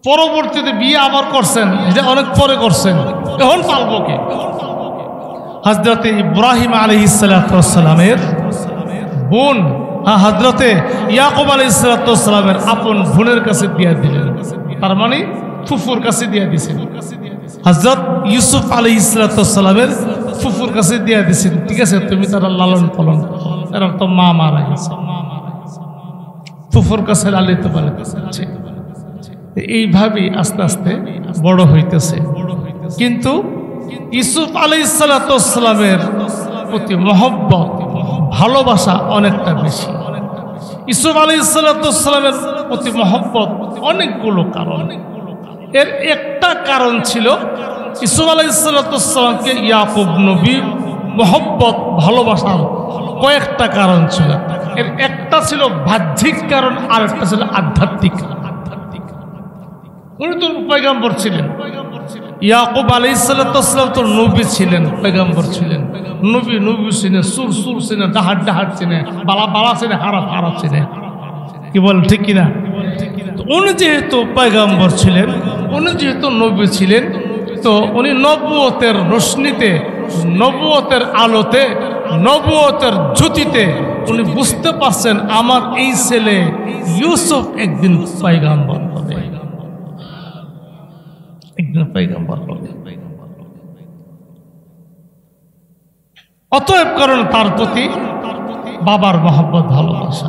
A: পরবর্তীতে বিয়ে আবার করছেন, এটা অনেক পরে করছেন, এখন পালবো কে? হযরতে ইব্রাহিম আলাইহিস সালামের বোন, হযরতে ইয়াকুব আলাইহিস সালামের আপন বোনের কাছে দিয়ে দিলেন, তার মানে ফুফুর কাছে দিয়ে দিয়েছেন। হযরত ইউসুফ আলাইহিস সালামের ফুফুর কাছে দিয়ে দিয়েছেন, ঠিক আছে তুমি তারা লালন পালন করো, এরা তো মা মারা গেছে, ফুফুর কাছে লালিত পালিত করছে। এইভাবেই আস্তে আস্তে বড় হইতেছে। কিন্তু ইউসুফ আলাইহিস সালামের প্রতি মহব্বত, ভালোবাসা অনেকটা বেশি। ইউসুফ আলাইহিস সালামের প্রতি মহব্বত অনেকগুলো কারণ। এর একটা কারণ ছিল ইউসুফ আলাইহিস সালামকে ইয়াকুব নবী মহব্বত, ভালোবাসার কয়েকটা কারণ ছিল। এর একটা ছিল বাহ্যিক কারণ, আর একটা ছিল আধ্যাত্মিক। উনি তো পয়গম্বর ছিলেন, ইয়াকুব আলাইহিস সালাম তো নবী ছিলেন, পয়গম্বর ছিলেন। নবী চিনে, সুর চিনে, ডাহার চিনে, বালা চিনে, হারাপ চিনে, কি বল ঠিক কিনা? উনি যেহেতু পয়গম্বর ছিলেন, উনি যেহেতু নবী ছিলেন, তো উনি নবুয়তের রোশনীতে, নবুয়তের আলোতে, নবুয়তের জ্যোতিতে উনি বুঝতে পারছেন আমার এই ছেলে ইউসুফ একদিন পয়গম্বর হবে, একদিন পয়গম্বর হবে। অতএব কারণ তার প্রতি বাবার মহব্বত, ভালোবাসা।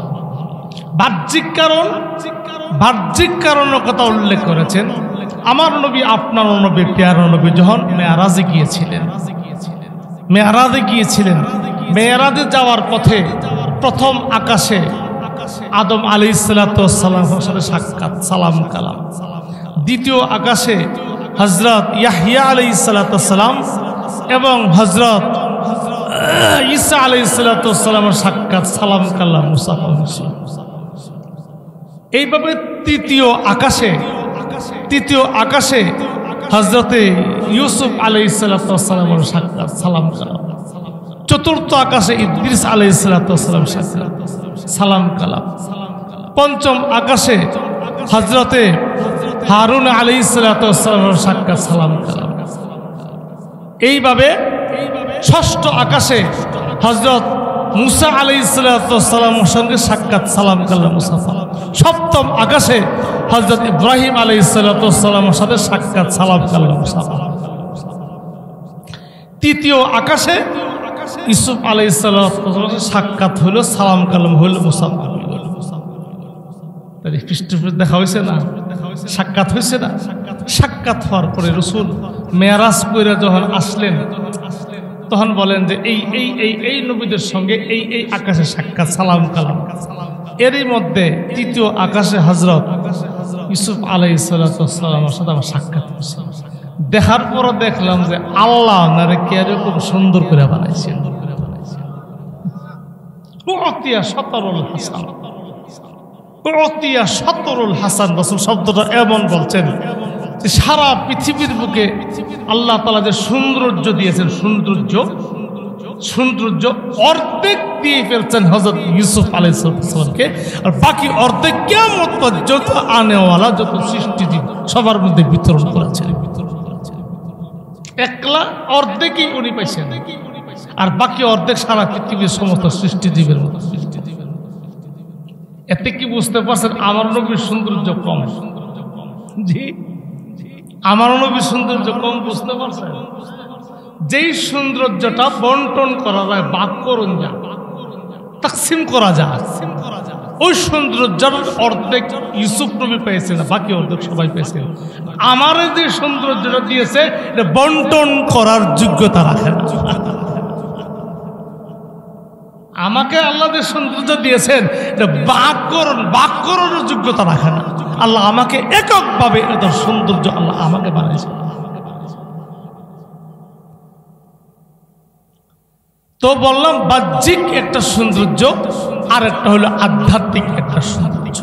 A: বাহ্যিক কারণের কথা উল্লেখ করেছেন। আমার নবী, আপনার নবী, প্যারা নবী যখন মেরাজে গিয়েছিলেন, মেরাজে যাওয়ার পথে প্রথম আকাশে আদম আলাইহিস সালামের সাথে সাক্ষাৎ, সালাম কালাম। দ্বিতীয় আকাশে হযরত ইয়াহইয়া আলাইহিস সালাম এবং হযরত ঈসা আলাইহিস সালামের সাক্ষাৎ, সালাম কালাম, মুসাফা। এইভাবে তৃতীয় আকাশে হযরতে ইউসুফ আলাইহিস সালামের সাক্ষাৎ, সালাম কালাম। চতুর্থ আকাশে ইদ্রিস আলাইহিস সালাম সাক্ষাৎ, সালাম কালাম। পঞ্চম আকাশে হযরতে হারুন আলাইহিস সালামের সাক্ষাৎ, সালাম কালাম। এইভাবে ষষ্ঠ আকাশে হযরত মুসা আলাইহিস সালামের সঙ্গে সাক্ষাৎ, সালাম কালাম, মুসাফা। সপ্তম আকাশে হযরত ইব্রাহিম আলাইহিস সালামের সাথে সাক্ষাৎ, সালাম কালাম, মুসাফা। তৃতীয় আকাশে ইউসুফ আলাইহিস সালামের সাক্ষাৎ হলো, সালাম কালাম হলো, মুসাফা। তাহলে পৃষ্ঠপোষক দেখা হয়েছে না, সাক্ষাৎ হয়েছে না? সাক্ষাৎ হওয়ার পরে রাসূল মেরাজ করে যখন আসলেন, তখন বলেন যে এই নবীদের সঙ্গে এই আকাশে সাক্ষাৎ, সালাম কালাম। এরই মধ্যে তৃতীয় আকাশে হযরত ইউসুফ আলাইহিস সালামের সাথে আমার সাক্ষাৎ হয়েছে। দেখার পর দেখলাম যে আল্লাহ ওনারে কি এরকম সুন্দর করে বানাইছেন। উতিয়া সতরুল হাসান, উতিয়া সতরুল হাসান, রাসূল শব্দটা এমন বলছেন যে সারা পৃথিবীর বুকে আল্লাহ তাআলা যে সৌন্দর্য দিয়েছেন, সৌন্দর্য অর্ধেক দিয়ে ফেলছেন হযরত ইউসুফ আলাইহিস সালামকে, আর বাকি অর্ধেক কিয়ামত পর্যন্ত আনেওয়ালা যত সৃষ্টিজীব সবার মধ্যে বিতরণ করেছেন। একলা অর্ধেকই উনি পাইছেন, আর বাকি অর্ধেক সারা পৃথিবীর সমস্ত সৃষ্টিজীবের মধ্যে। এতে কি বুঝতে পারছেন আমার নবীর সৌন্দর্য কম? জি, আমার নবীর সৌন্দর্য কম বুঝতে পারছেন? যেই সৌন্দর্যটা বন্টন করা যায়, ভাগ করুন যা, তাকসিম করা যায়, ওই সৌন্দর্যের অর্ধেক ইউসুফ নবী পেয়েছেন, বাকি অর্ধেক সবাই পেয়েছেন। আমার যে সৌন্দর্যটা দিয়েছে এটা বন্টন করার যোগ্যতা রাখে না। আমাকে আল্লাহ যে সৌন্দর্য দিয়েছেন এটা ভাগ করার যোগ্যতা রাখে না। আল্লাহ আমাকে এককভাবে এটা সৌন্দর্য আল্লাহ আমাকে বানিয়েছেন। তো বললাম বাহ্যিক একটা সৌন্দর্য, আর একটা হলো আধ্যাত্মিক একটা সৌন্দর্য।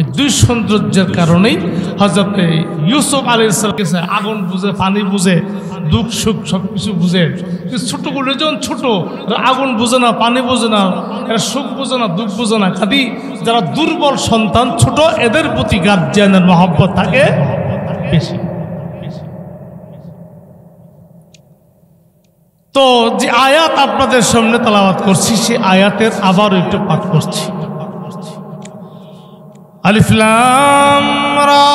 A: এই দুই সৌন্দর্যের কারণেই হযরত ইউসুফ আলাইহিস সালাম আগুন বুঝে, পানি বুঝে, দুঃখ সুখ সবকিছু বুঝে। ছোটগুলো যখন ছোট, আগুন বুঝে না, পানি বুঝে না, এরা সুখ বুঝে না, দুঃখ বুঝে না। খালি যারা দুর্বল সন্তান, ছোট, এদের প্রতি গার্জিয়ানের মহব্বত থাকে বেশি। তো যে আয়াত আপনাদের সামনে তেলাওয়াত করছি, সেই আয়াতের আবারও একটু পাঠ করছি। আলিফ লাম রা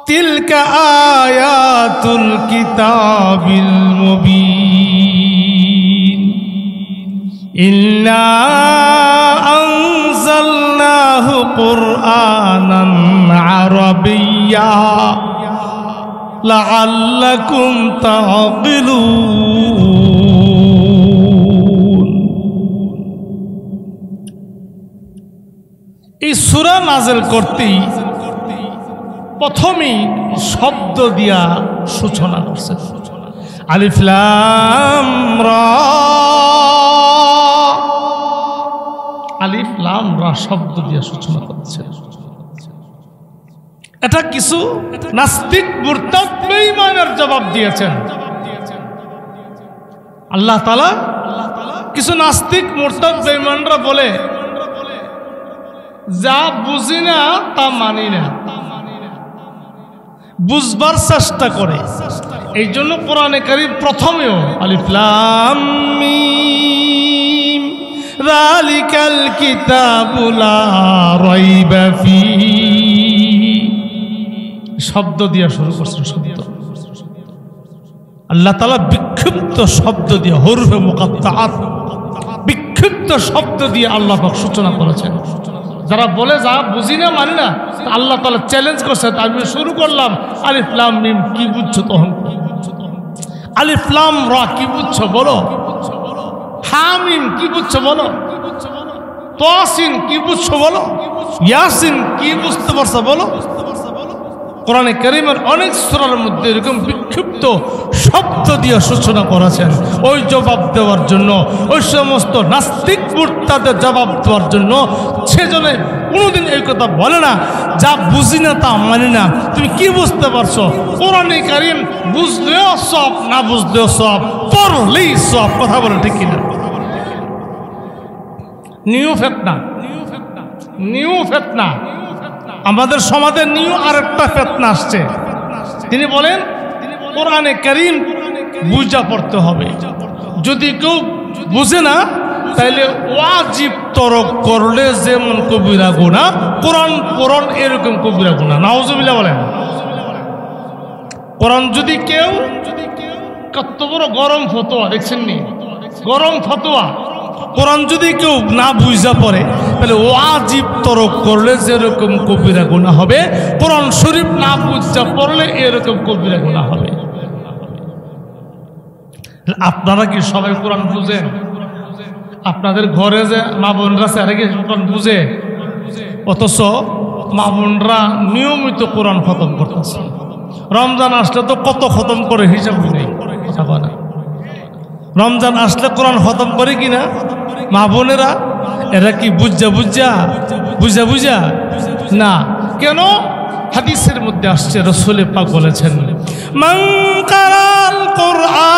A: তিলকা আয়াতুল কিতাবিল মুবিন ইন্না আনজালনাহু কুরআনান আরাবিয়্যা লাআল্লাকুম তা'কিলুন। এই সূরা নাযিল করতেই প্রথমেই শব্দ দিয়া সূচনা করছে। আলিফ লাম রা, আলিফ লাম রা শব্দ দিয়া সূচনা করছে। এটা কিছু নাস্তিক মুরতাদ বেঈমানের জবাব দিয়েছেন আল্লাহ তাআলা। কিছু নাস্তিক মুরতাদ বেঈমানরা বলে যা বুঝি না তা মানি না, বুঝবার চেষ্টা করে। এই জন্য কোরআনে কারীম প্রথমেও আলিফ লাম মিম যালিকাল কিতাবু লা রাইবা ফীহি শব্দ দিয়া শুরু করছেন। শব্দ আল্লাহ তাআলা বিক্ষিপ্ত শব্দ দিয়ে, হরফে মুকাত্তাআত, বিক্ষিপ্ত শব্দ দিয়ে আল্লাহ পাক সূচনা করেছেন। যারা বলে যা বুঝি না মানি না, আল্লাহ তাআলা চ্যালেঞ্জ করছেন। আমি শুরু করলাম আলিফ লাম মিম, কি বুঝছো তখন? আলিফ লাম রা কি বুঝছো বলো? হামিম কি বুঝছো বলো? তাসিন কি বুঝছো বলো? ইয়াসিন কি বুঝতে পারছো বলো? কোরআনে কারীমের অনেক সূরার মধ্যে এরকম বিক্ষিপ্ত শব্দ দিয়ে সূচনা করেছেন ওই জবাব দেওয়ার জন্য, ওই সমস্ত নাস্তিক মুরতাদের জবাব দেওয়ার জন্য। সেজন্য কোনোদিন এই কথা বলে না যা বুঝি না তা মানি না। তুমি কি বুঝতে পারছো? কোরআনে কারীম বুঝলেও সব, না বুঝলেও সব, পড়লেই সব। কথা বলে ঠিক কিনা? নিউ ফিতনা, নিউ ফিতনা আমাদের সমাজের নিউ আরেকটা ফিতনা আসছে। তিনি বলেন কোরআনে কারীম বুঝা পড়তে হবে। যদি কেউ বুঝে না তাইলে ওয়াজিব তরক করলে যেমন কবিরা গুনাহ, কোরআন পড়ন এরকম কবিরা গুনাহ। নাউজুবিল্লাহ বলেন। কোরআন যদি কেউ, কত বড় গরম ফতোয়া দেখছেন নি, গরম ফতোয়া, কোরআন যদি কেউ না বুঝা পড়ে তাহলে ওয়াজিব তরক করলে যেরকম কবিরা গুনাহ হবে, কোরআন শরীফ না বুঝা পড়লে এরকম কবিরা গুনাহ হবে। আপনারা কি সবাই কোরআন বুঝেন? আপনাদের ঘরে যে মা বোনরা আছে, আরে কি কোরআন বুঝে? অথচ মা বোনরা নিয়মিত কোরআন খতম করতেছে। রমজান আসলে তো কত খতম করে হিসাব নেই, কথা বলে না। রমজান আসলে কোরআন খতম করে কিনা মা বোনেরা? এরা কি বুঝা না? কেন? হাদিসের মধ্যে আসছে, রাসূল পাক বলেছেন, মান কারাল কুরআন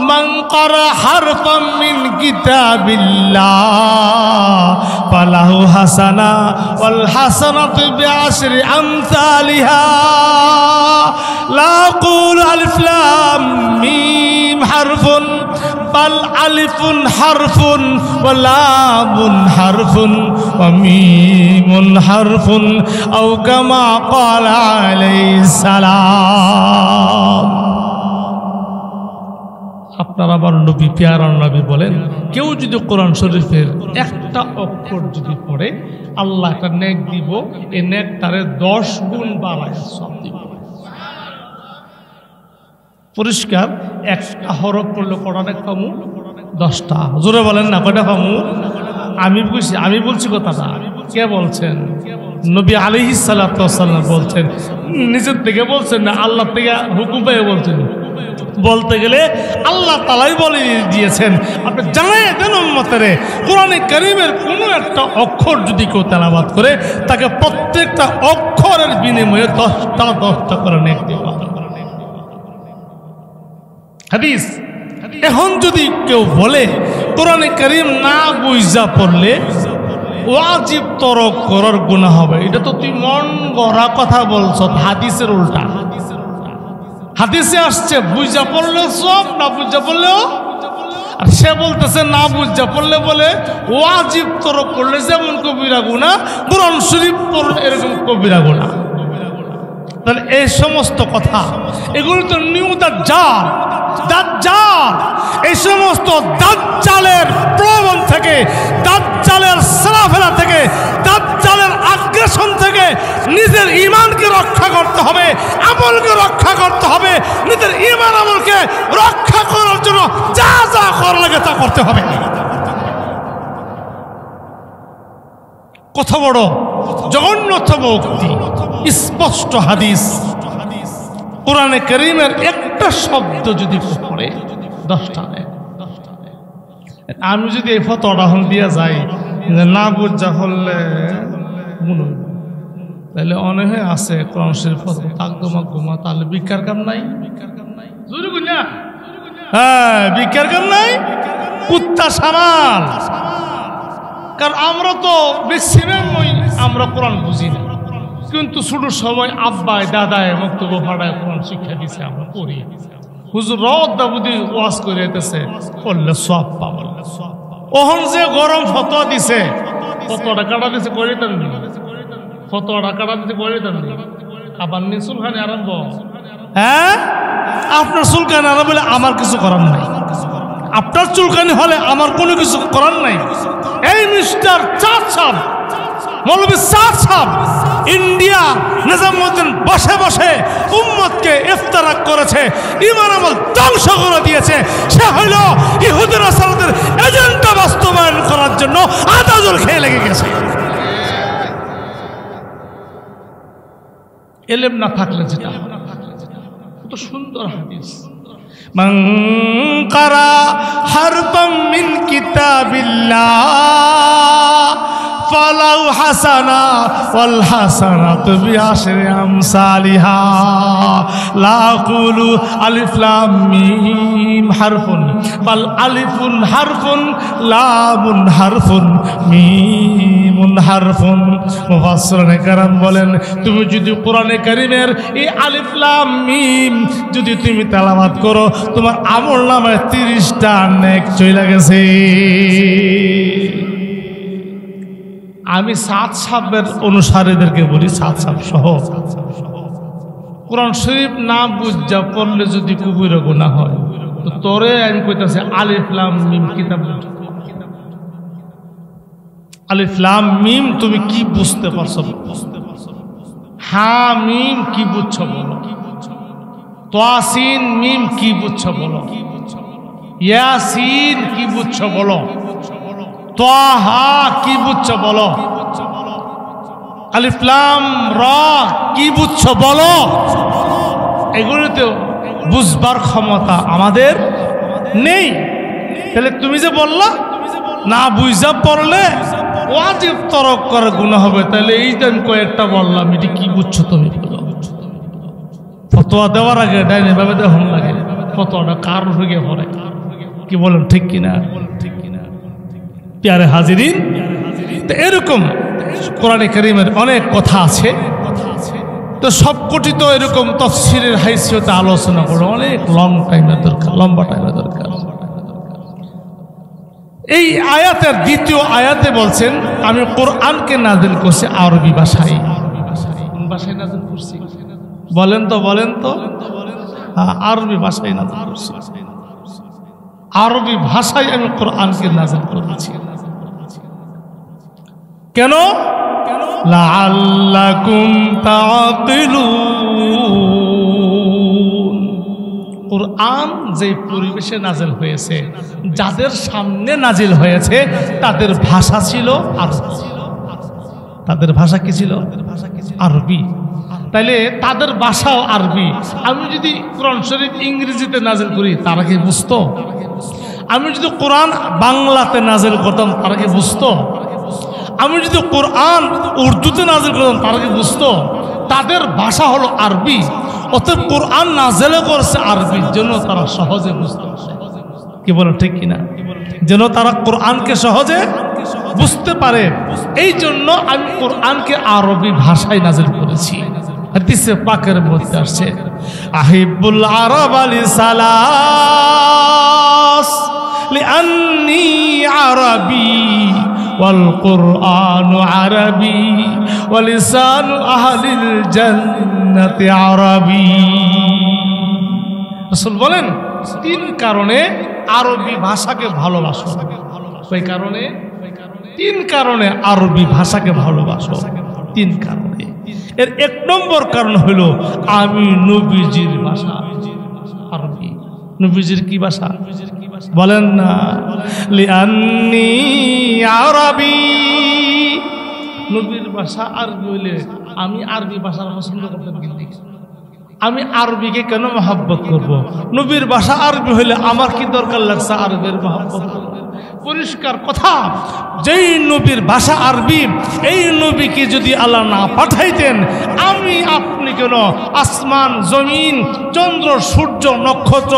A: মান কারা হারফাম মিন কিতাবিল্লাহ ফালাহু হাসানা ওয়াল হাসানাতু বিআশরি আমসালিহা লা আকুলু আলিফ লাম মিম হারফুন বাল আলিফুন হারফুন ওয়া লামুন হারফুন ওয়া মিমুন হারফুন আও কামা ক্বালা আলাইহিস সালাম। আপনারা আবার নবী, প্যারা নবী বলেন, কেউ যদি কোরআন শরীফের একটা অক্ষর যদি পড়ে আল্লাহ একটা নেক দিব, এই নেকটারে 10 গুণ বাড়ায় সব দিব। পরিষ্কার, একটা হরফ পড়লে কটা নেক পামু? 10টা। জোরে বলেন না, কয়টা পামু? আমি বলছি কথাটা, কে বলছেন? নবী আলাইহিস সালাতু ওয়াস সালাম বলছেন, নিজের থেকে বলছেন না, আল্লাহ থেকে হুকুম পেয়ে বলছেন। বলতে গেলে আল্লাহ তাআলাই বলে দিয়েছেন, আপনি জানাই দেন উম্মতেরে, কোরআনে কারীমের কোনো একটা অক্ষর যদি কেউ তেলাওয়াত করে তাকে প্রত্যেকটা অক্ষরের বিনিময়ে 10টা করে নেক দেওয়া হবে। হাদিস। এখন যদি কেউ বলে কোরআনে কারীম না বুঝা পড়লে ওয়াজিব তরক করার গুনাহ হবে, এটা তো তুই মন গড়া কথা বলছ, হাদিসের উল্টা। হাদিসে আসছে বুঝা পড়লে সব, না বুঝা পড়লেও। আর সে বলতেছে না বুঝা পড়লে বলে ওয়াজিব তরক করলে যেমন কবিরা গুনাহ, কোরআন শরীফ পড়লে এরকম কবিরা গুনাহ। তাহলে এই সমস্ত কথা, এগুলো তো নিউ দাজ্জাল। এই সমস্ত দাজ্জালের প্রলোভন থেকে, দাজ্জালের সালাফেলা থেকে, দাজ্জালের আগ্রাসন থেকে নিজের ঈমানকে রক্ষা করতে হবে, আমলকে রক্ষা করতে হবে। নিজের ঈমান আমলকে রক্ষা করার জন্য যা যা করা লাগে তা করতে হবে। কত বড় জঘন্যতম উক্তি, স্পষ্ট হাদিস। কোরআনে কারীমের একটা শব্দ যদি পড়ে 10টা নেয়। আমি যদি এই ফতোয়াটা হল দিয়া যাই যে না বুঝা হলে মনে হয়, তাহলে অনেকে আছে কোরআন শরীফ তাকদমা, তাহলে ভিক্ষার কাম নাই। হ্যাঁ, ভিক্ষার কাম নাই, কুত্তা সামাল। কারণ আমরা তো ম্যাক্সিমাম আমরা কোরআন বুঝি না, কিন্তু ছোট সময় আব্বায় দাদায় বক্তব্য ফাটায় কোরআন শিক্ষা দিছে, আমরা পড়ি। হুজুর রদ্দা বুদ্ধি ওয়াজ করে দিতেছে, পড়লে সব পাবো। ওহন যে গরম ফতোয়া দিছে, ফতোয়াটা কাটা দিছে করে দেন, ফতোয়াটা কাটা দিতে করে দেন। আবার নি চুলখানি আরম্ভ। হ্যাঁ, আপনার চুলখানি আরম্ভ বলে আমার কিছু করার নাই। আপনার চুলখানি হলে আমার কোনো কিছু করার নাই। এই মিস্টার চাঁদ সাহেব, মৌলভী চাঁদ সাহেব, ইন্ডিয়া নিজামুদ্দিন বসে বসে উম্মতকে ইফতারাক করেছে, ঈমান আমল ধ্বংস করে দিয়েছে। সে হইল ইহুদি নাসারাদের এজেন্ডা বাস্তবায়ন করার জন্য আদাজল খেয়ে লেগে গেছে। এলেম না থাকলে যেটা, কত সুন্দর হাদিস। মান কারা হারফাম মিন কিতাবিল্লাহ ফালাহু হাসানা ওয়াল হাসানাতু বিআশরি আমসালিহা লা আকুলু আলিফ লাম মিম হারফুন বাল আলিফুন হারফুন লামুন হারফুন মিমুন হারফুন। মুফাসসিরিনে কেরাম বলেন, তুমি যদি কোরআনে কারীমের এই আলিফ লাম মিম যদি তুমি তেলাওয়াত করো, তোমার আমলনামায় 30টা নেক চলে গেছে। আমি সাত সাহেবের অনুসারীদেরকে বলি, সাত সাহেব সহ কোরআন শরীফ না বুঝা পড়লে যদি কবিরা গুনাহ হয়, তো তোরে আমি কইতাছি আলিফ লাম মিম কিতাব, আলিফ লাম মিম তুমি কি বুঝতে পারছো? হা মিম কি বুঝছো বলো? তাসিন মিম কি বুঝছো বলো? ইয়াসিন কি বুঝছো বলো? তাহা কি বুঝছো বলো, আলিফ লাম রা কি বুঝছো বলো। এগুলো তো বুঝবার ক্ষমতা আমাদের নেই। তাহলে তুমি যে বললা না বুঝা পড়লে ওয়াজিব তরক করার গুনাহ হবে, তাহলে এই যে আমি কয়েকটা বললাম এটি কি বুঝছো তুমি বলো। ফতোয়া দেওয়ার আগে ডাইনে ভাবে দেওয়া লাগে, ফতোয়াটা কার হয়ে পড়ে, কি বলেন ঠিক কিনা? প্যারে হাজিরিন, তো এরকম কোরআনে কারীমের অনেক কথা আছে, তো সবকটি তো এরকম তাফসীরের হাইসিয়তে আলোচনা করলে অনেক লম্বা টাইমের দরকার। এই আয়াতের দ্বিতীয় আয়াতে বলছেন আমি কোরআনকে নাযিল করছি আরবি ভাষায়। কোন ভাষায় নাযিল করছি বলেন তো? আরবি ভাষায় নাযিল করছি। আরবি ভাষায় আমি কোরআনকে নাযিল করেছি। কেন? লাআল্লাকুম তাআকিলুন। কোরআন যে পরিবেশে নাজিল হয়েছে, যাদের সামনে নাজিল হয়েছে তাদের ভাষা ছিল আরবি। তাদের ভাষা কি ছিল? আরবি। তাইলে তাদের ভাষাও আরবি। আমি যদি কোরআন শরীফ ইংরেজিতে নাজিল করি তারা কি বুঝতো? আমি যদি কোরআন বাংলাতে নাজিল করতাম তারা কি বুঝতো? আমি যদি কোরআন উর্দুতে নাজিল করতাম তারা কি বুঝতো? তাদের ভাষা হলো আরবি, অতএব কোরআন নাজিল করছে আরবির জন্য তারা সহজে বুঝতে। কি বলেন ঠিক কিনা? যেন তারা কোরআনকে সহজে বুঝতে পারে, এই জন্য আমি কোরআনকে আরবি ভাষায় নাজিল করেছি। হাদিসে পাকের মধ্যে আসছে আহিবুল আরব লিসালাস লিআন্নী আরবি ওয়াল কুরআন আরবি ওয়া লিসানু আহলিল জান্নাতি আরবি। রাসূল বলেন তিন কারণে আরবি ভাষাকে ভালোবাসো। ওই কারণে তিন কারণে আরবি ভাষাকে ভালোবাসো। তিন কারণে। এর এক নম্বর কারণ হলো আমি নবীজির ভাষা আরবি। নবীজির কি ভাষা বলেন না? লিআন্নী আরবি। নবীর ভাষা আরবি হইলে আমি আরবি ভাষা পছন্দ করতাম, কিন্তু আমি আরবিকে কেন মহব্বত করব? নবীর ভাষা আরবি হইলে আমার কি দরকার লাগছে আরবের মহব্বত? পরিষ্কার কথা, যেই নবীর ভাষা আরবি, এই নবীকে যদি আল্লাহ না পাঠাইতেন আমি আপনি কেন আসমান জমিন চন্দ্র সূর্য নক্ষত্র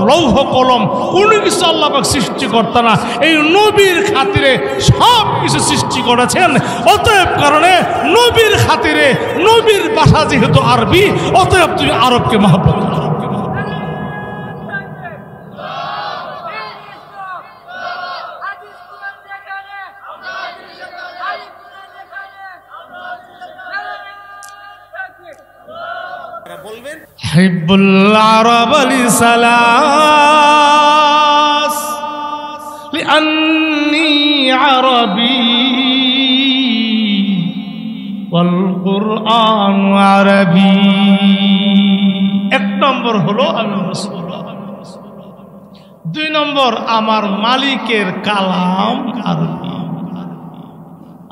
A: লৌহ কলম কোনো কিছু আল্লাহ পাক সৃষ্টি করতেন না। এই নবীর খাতিরে সব কিছু সৃষ্টি করেছেন। অতএব কারণে নবীর খাতিরে, নবীর ভাষা যেহেতু আরবি, অতএব তুমি আরবকে মহব্বত করো। হিব্বুল আরব লিসালাস লিআন্নী আরবি ওয়াল কুরআন আরবি। এক নম্বর হলো আমি রাসূল। দুই নম্বর আমার মালিকের কালাম আরবি।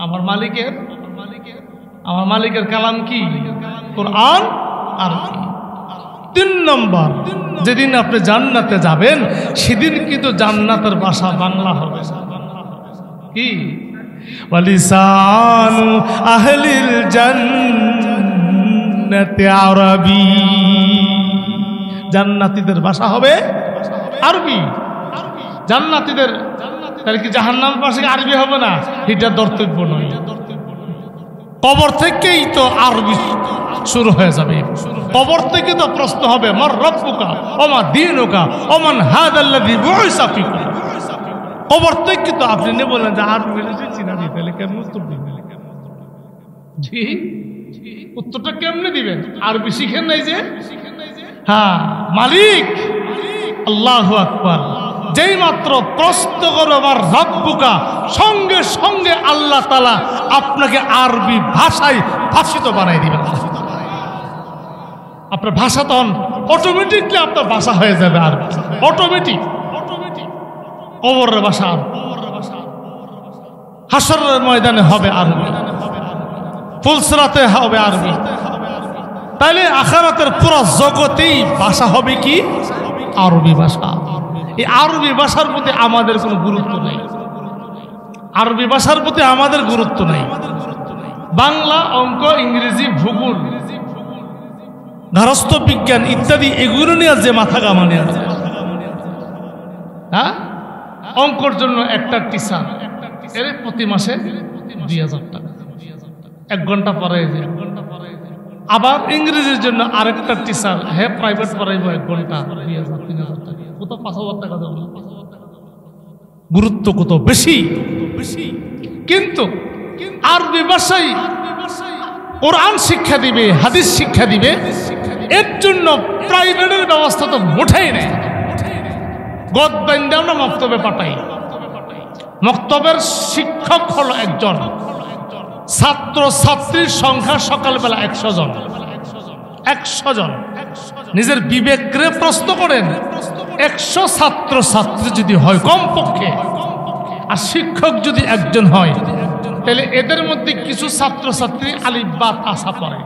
A: আমার মালিকের কালাম কি? কোরআন আরবি। তিন নম্বর, যেদিন আপনি জান্নাতে যাবেন সেদিন কিন্তু জান্নাতের ভাষা বাংলা হবে। কি? ওয়ালিসানু আহলিল জান্নাতি আরবি। জান্নাতীদের ভাষা হবে আরবি। জান্নাতীদের তাহলে কি জাহান্নামের ভাষা আরবি হবে না? এটা ধর্তব্য নয়। কবর থেকেই তো আরবি শুরু হয়ে যাবে। কবর থেকে তো প্রশ্ন হবে মার রব্বুকা ওমা দীনুকা ওমান হাদাল্লাযী বুইসা ফীকুম। কবর থেকে তো আপনি নে বলেন যে আরবি চিনা দিতে, তাহলে কেমন উত্তর দিবেন? জি, উত্তরটা কেমনে দিবেন? আরবি শিখেন নাই যে? হ্যাঁ, মালিক আল্লাহু আকবার যেই মাত্র প্রশ্ন করবে আমার রব্বুকা, সঙ্গে সঙ্গে আল্লাহ তাআলা আপনাকে আরবি ভাষায় ভাষিত বানাই দিবেন। আপনার ভাষা তখন অটোমেটিকলি আপনার ভাষা হয়ে যাবে আরবি। অটোমেটিক কবরের ভাষা। হাসরের ময়দানে হবে আরবি, ফুলসরাতে হবে আরবি। তাইলে আখিরাতের পুরো জগতেই ভাষা হবে কি? আরবি ভাষা। এই আরবি ভাষার প্রতি আমাদের কোনো গুরুত্ব নেই, আরবি ভাষার প্রতি আমাদের গুরুত্ব নেই। বাংলা, অঙ্ক, ইংরেজি, ভূগোল, গার্হস্থ্য বিজ্ঞান ইত্যাদি এগুলো নিয়ে যে মাথা কামানি আছে, হ্যাঁ, অঙ্কর জন্য একটা টিচার এর প্রতি মাসে 2000 টাকা, 1 ঘন্টা পড়াই যায়। আবার ইংরেজির জন্য আরেকটা টিচার, হ্যাঁ প্রাইভেট পড়াইব 1 ঘন্টা 2000 3000 টাকা, কত 5000 টাকা দেব। গুরুত্ব কত বেশি। কিন্তু আরবি ভাষায় কোরআন শিক্ষা দিবে, হাদিস শিক্ষা দিবে, এর জন্য প্রাইভেটের ব্যবস্থা তো মোটেই নেই। গদ বাইন্দাও না মক্তবে পাঠাই। মক্তবের শিক্ষক হলো একজন, ছাত্র ছাত্রীর সংখ্যা সকালবেলা 100 জন। 100 জন। নিজের বিবেককে প্রশ্ন করেন, 100 ছাত্র ছাত্রী যদি হয় কমপক্ষে, আর শিক্ষক যদি একজন হয়, তাহলে এদের মধ্যে কিছু ছাত্র ছাত্রী আলিফ বা তাসা পড়ে,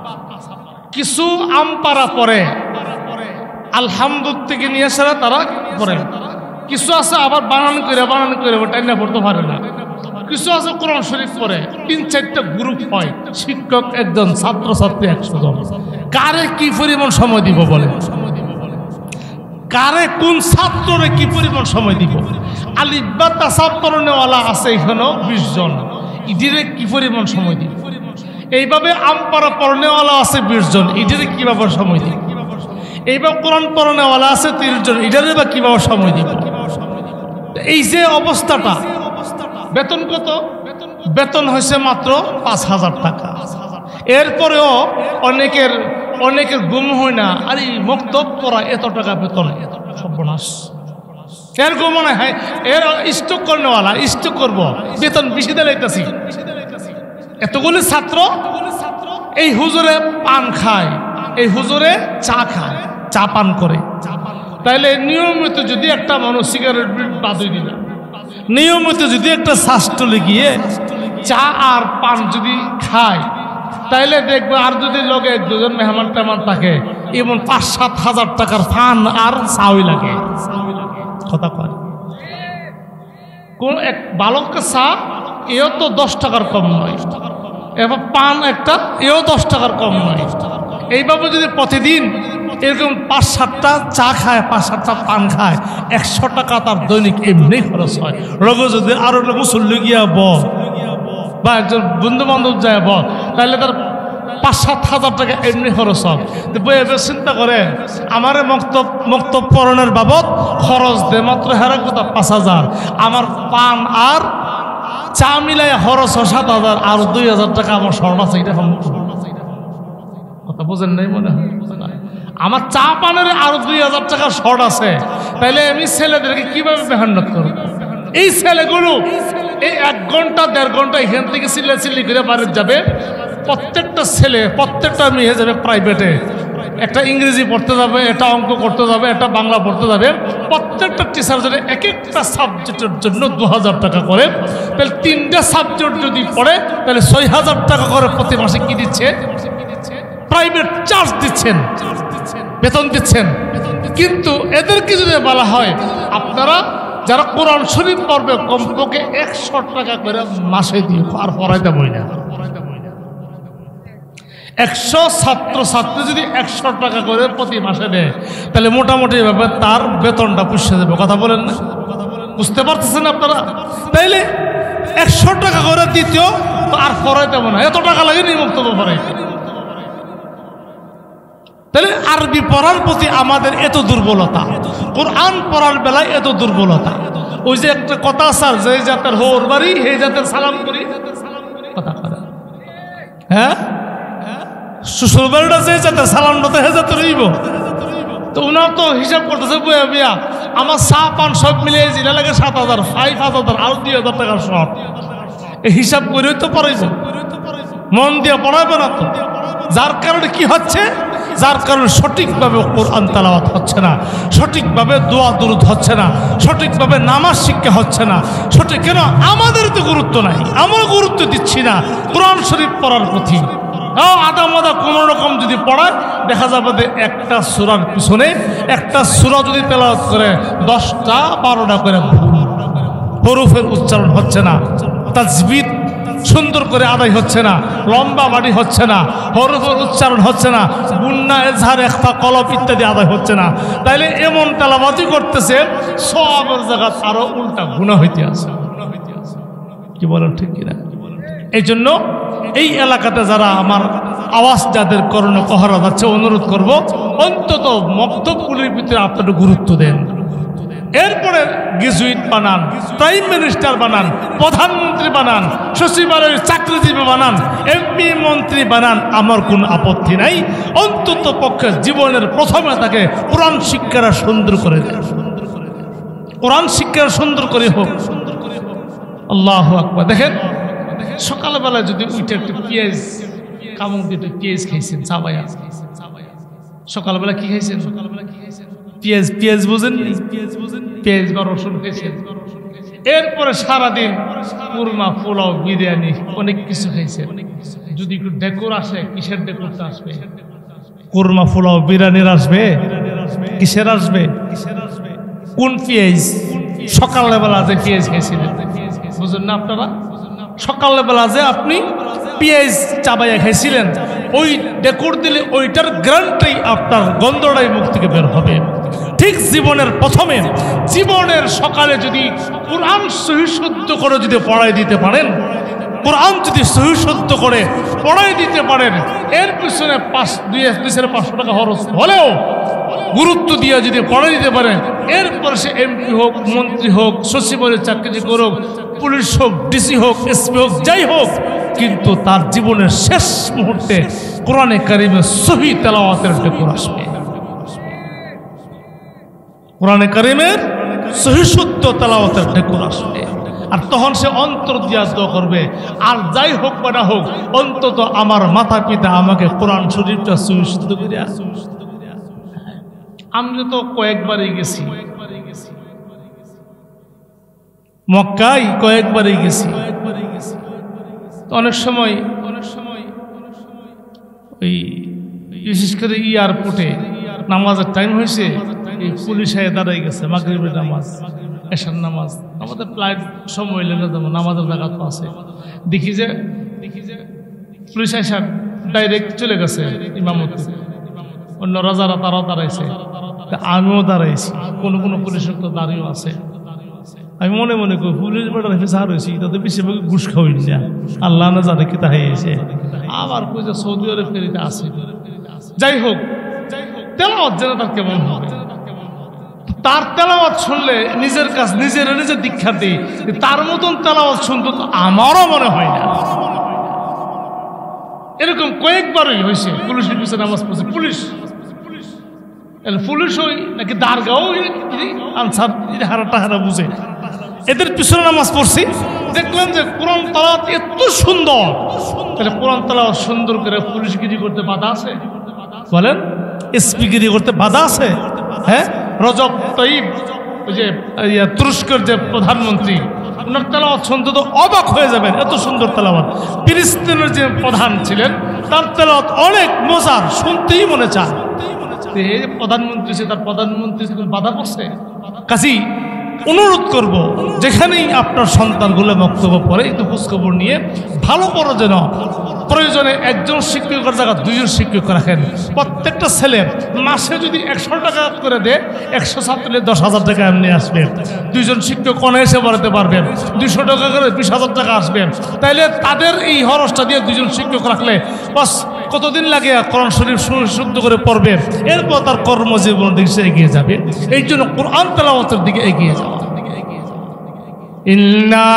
A: কিছু আমপারা পড়ে, আলহামদুলিল্লাহ থেকে নিয়ে আসা তারা পড়ে, কিছু আছে আবার বানান করে টাইনা পড়তে পারে না, কিছু আছে কোরআন শরীফ পড়ে। 3-4টা গ্রুপ হয়, শিক্ষক একজন, ছাত্র ছাত্রী 100 জন। কারে কি পরিমাণ সময় দিব বলে? কারে কোন ছাত্ররে কি পরিমাণ সময় দিব? আলিফ বা তাসা পড়নেওয়ালা আছে এখানেও 20 জন, ইডিরে কি পরিমাণ সময় দিব? এইভাবে আমপারা পড়নেওয়ালা আছে 20 জন, ইডিরে কিভাবে সময় দিব? এইভাবে কোরআন পড়নেওয়ালা আছে 30 জন, ইডিরে বা কিভাবে সময় দিব? এই যে অবস্থাটা, বেতন কত? বেতন হয়েছে মাত্র 5000 টাকা। এরপরেও অনেকের গুম হয় না, আরে মক্তব পড়া এত টাকা বেতন, সর্বনাশ। এরকম মনে হয় এর স্টক করনেওয়ালা, স্টক করবো, বেতন বেশি দিলাইতেছি। এতগুলি ছাত্র এই হুজুরে পান খায়, এই হুজুরে চা খায়, চা পান করে। তাইলে নিয়মিত যদি একটা মানুষ সিগারেট বাদই দিল, নিয়মিত যদি একটা শাস্ত্রলে গিয়ে চা আর পান যদি খায়, তাইলে দেখবে আর যদি লোকে 2জন মেহমান টেমান থাকে, এমন 5-7 হাজার টাকার পান আর চাই লাগে। কথা কয় কোন এক বালককে চা, এও তো 10 টাকার কম নয়, এবার পান একটা, এও 10 টাকার কম নয়। এইভাবে যদি প্রতিদিন এরকম 5-7টা চা খায়, 5-7টা পান খায়, 100 টাকা তার দৈনিক এমনি খরচ হয়। রোগে যদি আরো মুসল্লি গিয়া বা একজন বন্ধু বান্ধব যায় তাহলে তার 5-7 হাজার টাকা এমনি খরচ হয়। চিন্তা করে আমার মক্তব পড়ানোর বাবদ খরচ দে মাত্র হেরা কথা 5000, আমার পান আর চা মিলাই খরচ 7000, আর 2000 টাকা আমার শর্ট আছে। এটা কথা বোঝেন নাই মনে হয়? আমার চা পানের আরো 2000 টাকা শর্ট আছে, তাইলে আমি ছেলেদেরকে কিভাবে মেহনত করব? এই ছেলেগুলো এই 1 ঘন্টা 1.5 ঘন্টা এখান থেকে চিল্লি করে বাড়ি যাবে। প্রত্যেকটা ছেলে, প্রত্যেকটা মেয়ে যাবে প্রাইভেটে, একটা ইংরেজি পড়তে যাবে, একটা অঙ্ক করতে যাবে, একটা বাংলা পড়তে যাবে। প্রত্যেকটা টিচার যদি এক একটা সাবজেক্টের জন্য 2000 টাকা করে, তাহলে 3টা সাবজেক্ট যদি পড়ে, তাহলে 6000 টাকা করে প্রতি মাসে কি দিচ্ছে? প্রাইভেট চার্জ দিচ্ছেন, বেতন দিচ্ছেন। কিন্তু এদেরকে যদি বলা হয় আপনারা যারা কোরআন শরীফ পড়বে কমপক্ষে 100 টাকা করে মাসে দিয়ে আর পড়াইতে বই না। 100 ছাত্র ছাত্রী যদি 100 টাকা করে প্রতি মাসে দেয়, তাহলে মোটামুটি ভাবে তার বেতনটা পুষে যাবে। কথা বলেন না? বুঝতে পারতেছেন আপনারা? তাইলে 100 টাকা করে দিতেও আর পড়াইতে না, এত টাকা লাগে নি মুক্তব্য পড়াইতে। তাহলে আরবি পড়ার প্রতি আমাদের এত দুর্বলতা, কোরআন পড়ার বেলায় এত দুর্বলতা। ওই যে একটা কথা স্যার, যে জাতের হোর বাড়ি সেই জাতের সালাম করি, কথা করে, হ্যাঁ, শ্বশুর বাড়িটা যে জাতের সালাম মতো হে জাতের রইব। তো ওনার তো হিসাব করতেছে বইয়া বিয়া, আমার চা পান সব মিলিয়ে জিলা লাগে 7000, 5000 আর 2000 টাকার শর্ট। এই হিসাব করেই তো পড়াইব, মন দিয়ে পড়াইবে না তো। যার কারণে কি হচ্ছে, যার কারণে সঠিকভাবে কোরআন তেলাওয়াত হচ্ছে না, সঠিকভাবে দোয়া দুরূদ হচ্ছে না, সঠিকভাবে নামাজ শিক্ষা হচ্ছে না। সঠিক কেন? আমাদের তো গুরুত্ব নাই, আমরা গুরুত্ব দিচ্ছি না কোরআন শরীফ পড়ার প্রতি। আদা মাদা কোনো রকম যদি পড়ায়, দেখা যাবে যে একটা সূরার পিছনে একটা সূরা যদি তেলাওয়াত করে 10টা 12টা করে হরফের উচ্চারণ হচ্ছে না, তাজবিদ সুন্দর করে আদায় হচ্ছে না, লম্বা বাড়ি হচ্ছে না, হরফের উচ্চারণ হচ্ছে না, গুন্না এজহার ইখফা কলব ইত্যাদি আদায় হচ্ছে না। তাইলে এমন তেলাওয়াতই করতেছে, সওয়াবের জায়গা আরো উল্টা গুনাহ হইতে আছে। কি বলেন ঠিক কিনা? এই জন্য এই এলাকাতে যারা আমার আওয়াজ যাদের করোনা কহরা যাচ্ছে, অনুরোধ করব অন্তত মক্তবগুলির ভিতরে আপনারা গুরুত্ব দেন। এরপরে গ্রাজুয়েট বানান, প্রাইম মিনিস্টার বানান, প্রধানমন্ত্রী বানান, সচিবালয়ের চাকরিজীবী বানান, এমপি মন্ত্রী বানান, আমার কোনো আপত্তি নাই। অন্তত পক্ষে জীবনের প্রথমে তাকে কোরআন শিক্ষাটা সুন্দর করে দেন, কোরআন শিক্ষা সুন্দর করে হোক। আল্লাহু আকবার। দেখেন সকালবেলা যদি উঠে একটু পেঁয়াজ কামড় দিয়ে পেঁয়াজ খাইছেন, চাবাইয়া সকালবেলা কি খাইছেন? পেঁয়াজ, পেঁয়াজ বুঝেন, পেঁয়াজ বা রসুন খাইছেন। এরপরে সারাদিন কুরমা, পোলাও, বিরিয়ানি অনেক কিছু খাইছেন। যদি একটু ডেকোর আসে, কিসের ডেকোরটা আসবে? কুরমা, পোলাও, বিরিয়ানির আসবে? কিসের আসবে? কোন পেঁয়াজ? সকালবেলা যে পেঁয়াজ খাইছিলেন, বুঝুন না আপনারা? সকালবেলা যে আপনি পেঁয়াজ চাবাইয়া খাইছিলেন, ওই ডেকোর দিলে ওইটার গ্রান্টটাই আপনার গন্ধটাই মুখ থেকে বের হবে। ঠিক জীবনের প্রথমে, জীবনের সকালে যদি কোরআন সহিশুদ্ধ করে যদি পড়াই দিতে পারেন, কোরআন যদি সহিশুদ্ধ করে পড়াই দিতে পারেন, এর পিছনে 500 টাকা খরচ হলেও গুরুত্ব দিয়ে যদি পড়াই দিতে পারেন, এরপরে সে এমপি হোক, মন্ত্রী হোক, সচিবালয়ের চাকরি করুক, পুলিশ হোক, ডিসি হোক, এসপি হোক, যাই হোক, কিন্তু তার জীবনের শেষ মুহূর্তে কোরআনে কারিমের সহি তেলাওয়াতের ডেকোর আসবে, কোরআনে কারিমের সহিশুদ্ধ তেলাওয়াতের ডেকোর আসবে। আর তখন সে অন্তর দিয়া দোয়া করবে, আর যাই হোক বা না হোক, অন্তত আমার মাতা পিতা আমাকে কোরআন শরীফটা সহিশুদ্ধ করে। আমি তো কয়েকবারই গেছি মক্কায়, কয়েকবারই গেছি। অনেক সময় ওই বিশেষ করে এয়ারপোর্টে নামাজের টাইম হয়েছে, এই পুলিশ দাঁড়াই গেছে, মাগরিবের নামাজ, এশার নামাজ, আমাদের ফ্লাইট সময় লেগে যাবো, নামাজের জায়গা তো আছে। দেখি যে পুলিশ এসে ডাইরেক্ট চলে গেছে ইমামতি, অন্য রাজারা তারাও দাঁড়াইছে, আমিও দাঁড়াইছি, কোনো কোনো পুলিশের তো দাঁড়িয়েও আছে। আমি মনে মনে করি পুলিশ বেটার ফেসার হয়েছি, তাদের বেশিরভাগ ঘুষ খাওয়াই না, আল্লাহ না জানে কি তাই এসে আবার কই যে সৌদি আরব ফেরিতে আছে। যাই হোক, তেলাওয়াত যেন তার কেমন হবে, তার তেলাওয়াত শুনলে নিজের কাছ নিজের দীক্ষা দিই, তার মতন তেলাওয়াত শুনতে তো আমারও মনে হয় না। এরকম কয়েকবারই হয়েছে পুলিশের পিছনে নামাজ পড়ছে, পুলিশ ওই নাকি দারগাও আনসার হারা বুঝে এদের পিছনে নামাজ পড়ছি। দেখলাম যে কোরআন তেলাওয়াত এত সুন্দর, তাহলে কোরআন তেলাওয়াত সুন্দর করে পুলিশগিরি করতে বাধা আছে? বলেন, এসপিগিরি করতে বাধা আছে? হ্যাঁ, রজব তাইব ওই যে তুরস্কের যে প্রধানমন্ত্রী, ওনার তেলাওয়াত শুনতে তো অবাক হয়ে যাবেন, এত সুন্দর তেলাওয়াত। ফিলিস্তিনের যে প্রধান ছিলেন, তার তেলাওয়াত অনেক মজার, শুনতেই মনে চায়। প্রধানমন্ত্রী সে তার প্রধানমন্ত্রী বাধা পড়ছে। কাজী অনুরোধ করব, যেখানেই আপনার সন্তানগুলো বক্তব্য পড়ে একটু খোঁজখবর নিয়ে ভালো করে, যেন প্রয়োজনে একজন শিক্ষকের জায়গা 2জন শিক্ষক রাখেন। প্রত্যেকটা ছেলে মাসে যদি 100 টাকা করে দেয়, 100 ছাত্রলে 10,000 টাকা এমনি আসবে। 2জন শিক্ষক অনায়াসে বাড়াতে পারবেন, 200 টাকা করে 20,000 টাকা আসবে। তাইলে তাদের এই খরচটা দিয়ে 2জন শিক্ষক রাখলে বাস কতদিন লাগে কোরআন শরীফ শুদ্ধ করে পড়বে, এরপর তার কর্মজীবনের দিকে সে এগিয়ে যাবে। এই জন্য কোরআন তেলাওয়াতের দিকে এগিয়ে যাওয়া। ইন্না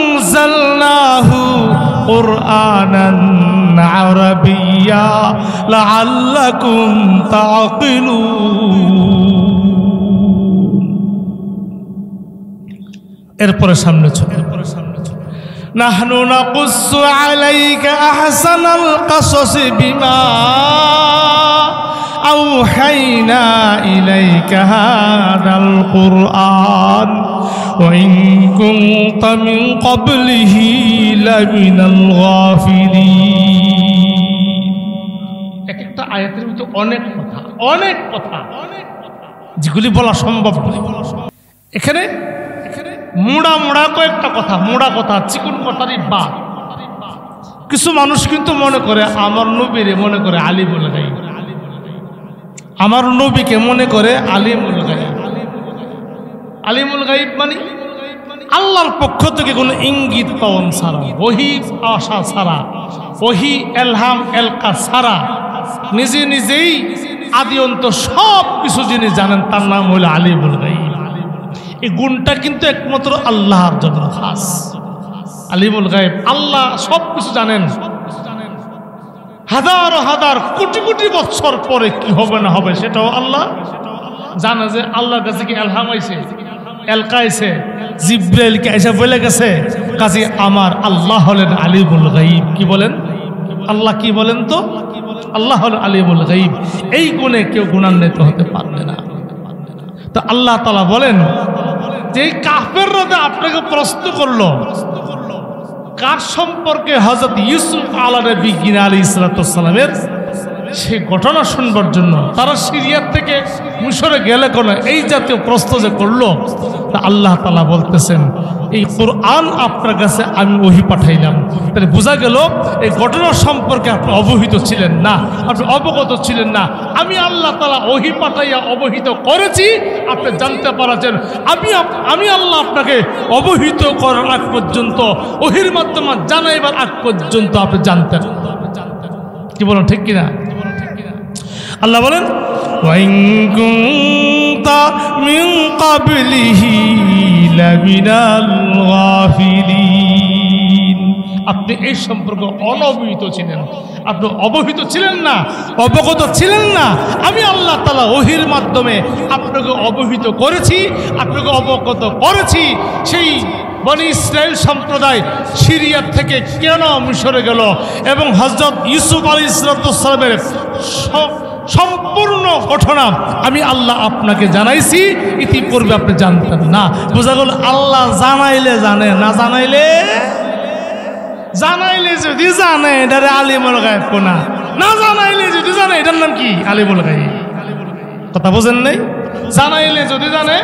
A: আনজালনাহু কুরআনান আরাবিয়্যা লাআল্লাকুম তাআকিলুন। এরপরে সামনে চলে, নাহনু নাকুসু আলাইকা আহসানাল কাসাসি বিমা আওহাইনা ইলাইকা হাদাল কুরআন ওয়া ইন কুনতা মিন ক্বাবলিহি লামিনাল গাফিলিন। একটা আয়াতের ভিতরে অনেক কথা যেগুলি বলা সম্ভব নয়। এখানে মোড়া কয়েকটা কথা, চিকুন কথারই বাদ। কিছু মানুষ কিন্তু মনে করে আমার নবীরে মনে করে আলিমুল গায়ব, আমার নবীকে মনে করে আলিমুল গায়ব। আলিমুল গায়ব মানে আল্লাহর পক্ষ থেকে কোনো ইঙ্গিত পাওন ছাড়া, ওহী আশা ছাড়া, ওহী এলহাম এলকা ছাড়া নিজেই আদি অন্ত সব কিছু যিনি জানেন তার নাম হলো আলিমুল গায়ব। এই গুণটা কিন্তু একমাত্র আল্লাহর জন্য খাস। আলিমুল গায়ব, আল্লাহ সব কিছু জানেন। হাজার কোটি বছর পরে কি হবে না হবে সেটাও আল্লাহ জানে। যে আল্লাহর কাছে কি এলহাম আইছে, এলকা আইছে, জিব্রাইলকে এসে বলে গেছে, কাজী আমার আল্লাহ হলেন আলিমুল গায়ব। কি বলেন? আল্লাহ কি বলেন তো? আল্লাহ হল আলিমুল গায়ব। এই গুণে কেউ গুণান্বিত হতে পারবে না। তো আল্লাহ তাআলা বলেন যে কাফেররা আপনাকে প্রশ্ন করলো কার সম্পর্কে, হযরত ইউসুফ আলাইহিস সালামের সেই ঘটনা শুনবার জন্য তারা সিরিয়া থেকে মিশরে গেলে কেন, এই জাতীয় প্রশ্ন যে করলো, তা আল্লাহ তাআলা বলতেছেন এই কোরআন আপনার কাছে আমি ওহী পাঠাইলাম। তাহলে বোঝা গেল এই ঘটনা সম্পর্কে আপনি অবহিত ছিলেন না, আপনি অবগত ছিলেন না। আমি আল্লাহ তাআলা ওহী পাঠাইয়া অবহিত করেছি, আপনি জানতে পারছেন। আমি আল্লাহ আপনাকে অবহিত করার আগ পর্যন্ত, ওহীর মাধ্যমে জানাইবার আগ পর্যন্ত আপনি জানতেন। কি বলেন, ঠিক কিনা? আল্লাহ বলেন ওয়া ইন কুনতা মিন ক্বাবলিহি লামিনাল গাফিলিন। আপনি এই সম্পর্কে অনবহিত ছিলেন, আপনি অবহিত ছিলেন না, অবগত ছিলেন না। আমি আল্লাহ তাআলা ওহীর মাধ্যমে আপনাকে অবহিত করেছি, আপনাকে অবগত করেছি। সেই বনি ইসরাইল সম্প্রদায় সিরিয়া থেকে কেন মিশরে গেল এবং হযরত ইউসুফ আলাইহিস সালামের সম্পূর্ণ ঘটনা আমি আল্লাহ আপনাকে জানাইছি, ইতিপূর্বে আপনি জানতেন না। বোঝা গেল আল্লাহ জানাইলে জানে, না জানাইলে যদি জানে এটারে আলিমুল গায়ব কোনা, না জানাইলে যদি জানে এটার নাম কি? আলিমুল গায়ব। কথা বোঝেন নাই? জানাইলে যদি জানে,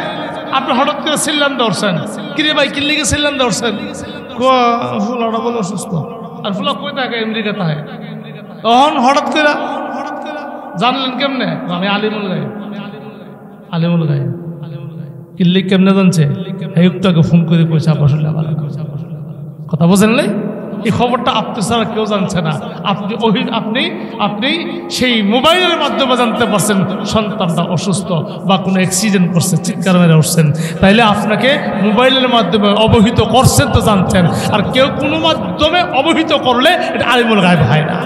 A: আপনি হঠাৎ করে সিল্লাম ধরছেন, কিরে ভাই কি লিগে সিল্লাম ধরছেন? ফুলাটা বলে অসুস্থ, আর ফুলা কই থাকে? আমেরিকা থাকে। তখন হঠাৎ করে জানলেন কেমনে? আমি আলিমুল গায়ব। আলিমুল গায়ব কিল্লি কেমনে জানছে? হেয়ুক্তকে ফোন করে কইছে আসলে আমার কথা বোঝেন নাই? এই খবরটা আপনি ছাড়া কেউ জানছে না। আপনি সেই মোবাইলের মাধ্যমে জানতে পারছেন সন্তানটা অসুস্থ বা কোনো অ্যাক্সিডেন্ট করছে, চিৎকার মেরে উঠছেন, তাইলে আপনাকে মোবাইলের মাধ্যমে অবহিত করছেন তো জানছেন। আর কেউ কোনো মাধ্যমে অবহিত করলে এটা আলিমুল গায়ব হয় না।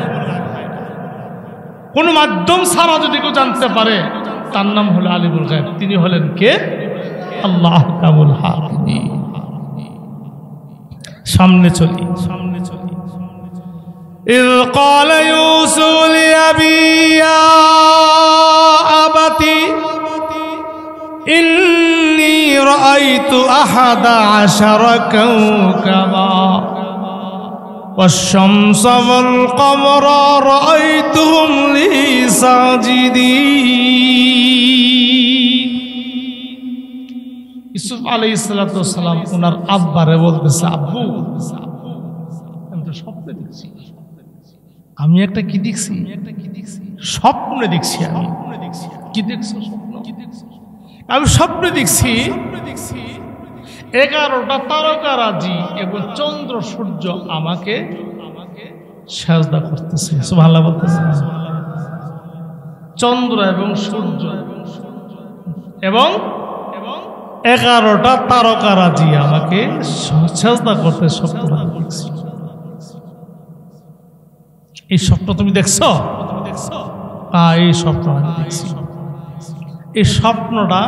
A: কোনো মাধ্যম ছাড়া যদি কেউ জানতে পারে তার নাম হলো আলিমুল গায়ব। তিনি হলেন কে? আল্লাহ কাবুল হাকিম। সামনে চলি। إذ قال يوسف لأبيه يا أبت إني رأيت 11 كوكبا والشمس والقمر رأيتهم لي ساجدين। ইউসুফ আলাইহিস সালাম ওনার আব্বারে বলতেছে, আব্বু আমি তো স্বপ্নে দেখছি। আমি একটা কি দেখছি? স্বপ্নে দেখছি। আমি কি দেখছি? আমি স্বপ্নে দেখছি 11টা তারকারাজি এবং চন্দ্র সূর্য আমাকে সাজদা করতেছে। সুবহানাল্লাহ বলতেছে। চন্দ্র এবং সূর্য এবং 11টা তারকারাজি আমাকে সাজদা করতে স্বপ্ন দেখছি। এই স্বপ্ন তুমি দেখছো? এই স্বপ্ন আমি দেখছি। এই স্বপ্নটা